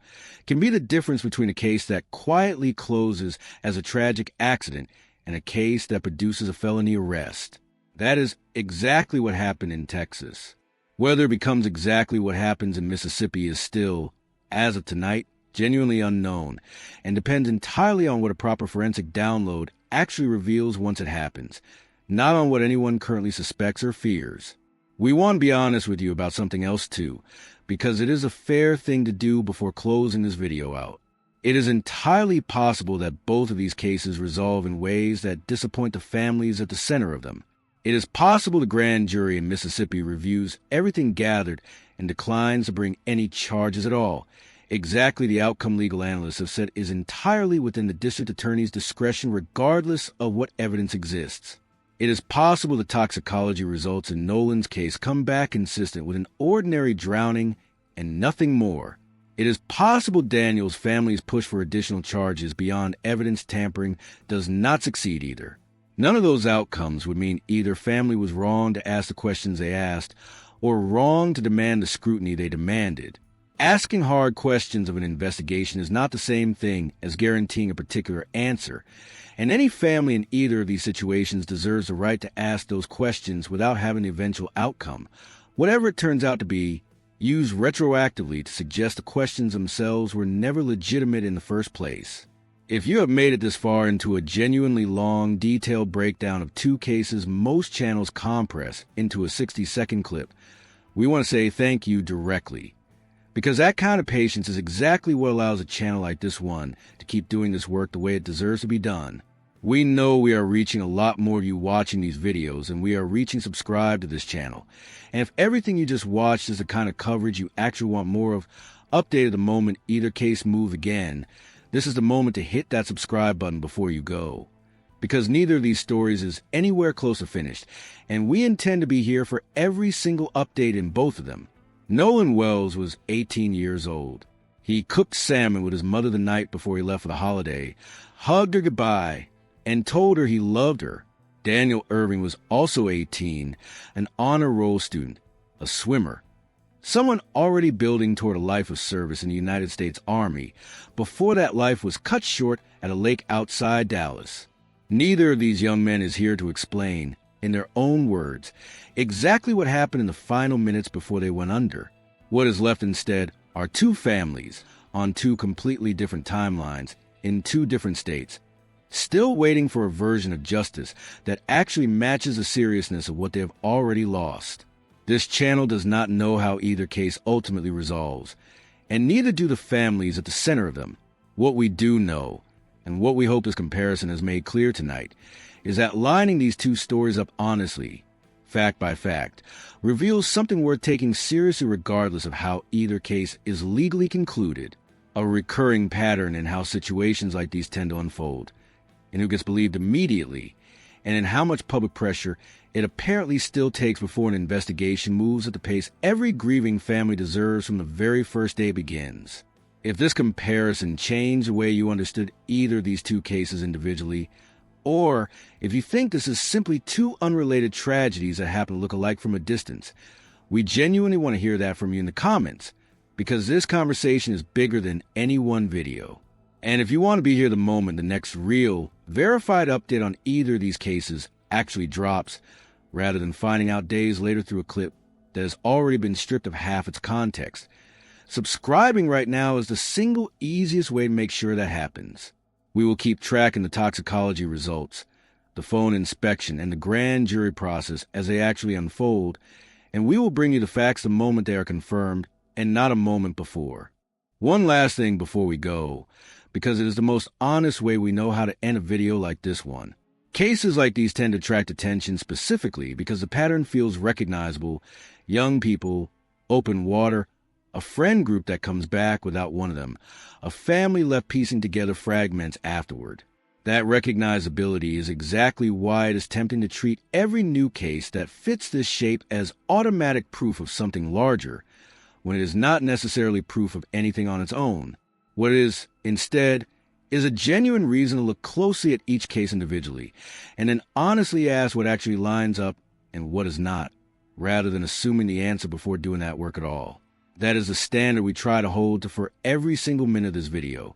can be the difference between a case that quietly closes as a tragic accident and a case that produces a felony arrest. That is exactly what happened in Texas. Whether it becomes exactly what happens in Mississippi is still, as of tonight, genuinely unknown, and depends entirely on what a proper forensic download actually reveals once it happens, not on what anyone currently suspects or fears. We want to be honest with you about something else too, because it is a fair thing to do before closing this video out. It is entirely possible that both of these cases resolve in ways that disappoint the families at the center of them. It is possible the grand jury in Mississippi reviews everything gathered and declines to bring any charges at all. Exactly the outcome legal analysts have said is entirely within the district attorney's discretion regardless of what evidence exists. It is possible the toxicology results in Nolan's case come back consistent with an ordinary drowning and nothing more. It is possible Daniel's family's push for additional charges beyond evidence tampering does not succeed either. None of those outcomes would mean either family was wrong to ask the questions they asked or wrong to demand the scrutiny they demanded. Asking hard questions of an investigation is not the same thing as guaranteeing a particular answer, and any family in either of these situations deserves the right to ask those questions without having the eventual outcome, whatever it turns out to be, used retroactively to suggest the questions themselves were never legitimate in the first place. If you have made it this far into a genuinely long, detailed breakdown of two cases most channels compress into a 60-second clip, we want to say thank you directly. Because that kind of patience is exactly what allows a channel like this one to keep doing this work the way it deserves to be done. We know we are reaching a lot more of you watching these videos, and we are reaching subscribe to this channel. And if everything you just watched is the kind of coverage you actually want more of, updated the moment either case move again, this is the moment to hit that subscribe button before you go. Because neither of these stories is anywhere close to finished, and we intend to be here for every single update in both of them. Nolan Wells was 18 years old. He cooked salmon with his mother the night before he left for the holiday, hugged her goodbye, and told her he loved her. Daniel Erving was also 18, an honor roll student, a swimmer, someone already building toward a life of service in the United States Army before that life was cut short at a lake outside Dallas. Neither of these young men is here to explain, in their own words, exactly what happened in the final minutes before they went under. What is left instead are two families on two completely different timelines in two different states, still waiting for a version of justice that actually matches the seriousness of what they have already lost. This channel does not know how either case ultimately resolves, and neither do the families at the center of them. What we do know, and what we hope this comparison has made clear tonight, is that lining these two stories up honestly, fact by fact, reveals something worth taking seriously regardless of how either case is legally concluded, a recurring pattern in how situations like these tend to unfold, and who gets believed immediately, and in how much public pressure it apparently still takes before an investigation moves at the pace every grieving family deserves from the very first day it begins. If this comparison changed the way you understood either of these two cases individually, or if you think this is simply two unrelated tragedies that happen to look alike from a distance, we genuinely want to hear that from you in the comments, because this conversation is bigger than any one video. And if you want to be here the moment the next real, verified update on either of these cases actually drops, rather than finding out days later through a clip that has already been stripped of half its context, subscribing right now is the single easiest way to make sure that happens. We will keep tracking the toxicology results, the phone inspection, and the grand jury process as they actually unfold, and we will bring you the facts the moment they are confirmed, and not a moment before. One last thing before we go, because it is the most honest way we know how to end a video like this one. Cases like these tend to attract attention specifically because the pattern feels recognizable. Young people, open water, a friend group that comes back without one of them, a family left piecing together fragments afterward. That recognizability is exactly why it is tempting to treat every new case that fits this shape as automatic proof of something larger, when it is not necessarily proof of anything on its own. What it is, instead, is a genuine reason to look closely at each case individually, and then honestly ask what actually lines up and what is not, rather than assuming the answer before doing that work at all. That is the standard we try to hold to for every single minute of this video,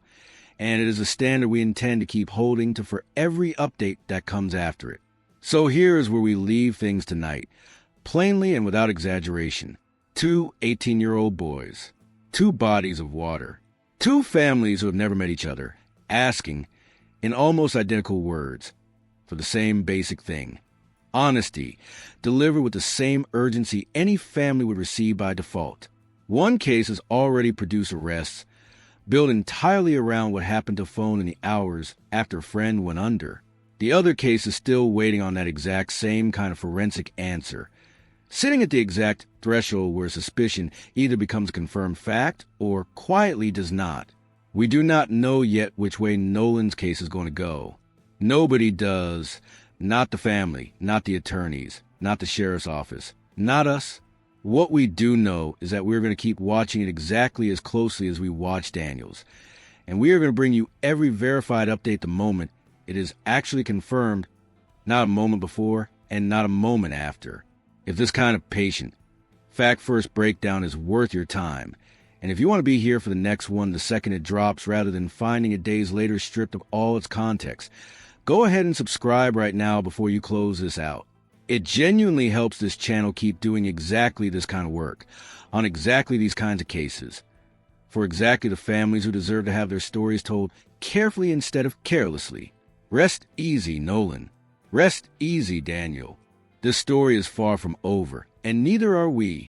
and it is a standard we intend to keep holding to for every update that comes after it. So here is where we leave things tonight, plainly and without exaggeration. Two 18-year-old boys, two bodies of water, two families who have never met each other, asking, in almost identical words, for the same basic thing. Honesty, delivered with the same urgency any family would receive by default. One case has already produced arrests, built entirely around what happened to phone in the hours after a friend went under. The other case is still waiting on that exact same kind of forensic answer, sitting at the exact threshold where suspicion either becomes a confirmed fact or quietly does not. We do not know yet which way Nolan's case is going to go. Nobody does. Not the family, not the attorneys, not the sheriff's office, not us. What we do know is that we're going to keep watching it exactly as closely as we watch Daniel's. And we are going to bring you every verified update the moment it is actually confirmed, not a moment before and not a moment after. If this kind of patient, fact-first breakdown is worth your time, and if you want to be here for the next one the second it drops rather than finding it days later stripped of all its context, go ahead and subscribe right now before you close this out. It genuinely helps this channel keep doing exactly this kind of work, on exactly these kinds of cases. for exactly the families who deserve to have their stories told carefully instead of carelessly. Rest easy, Nolan. Rest easy, Daniel. This story is far from over, and neither are we.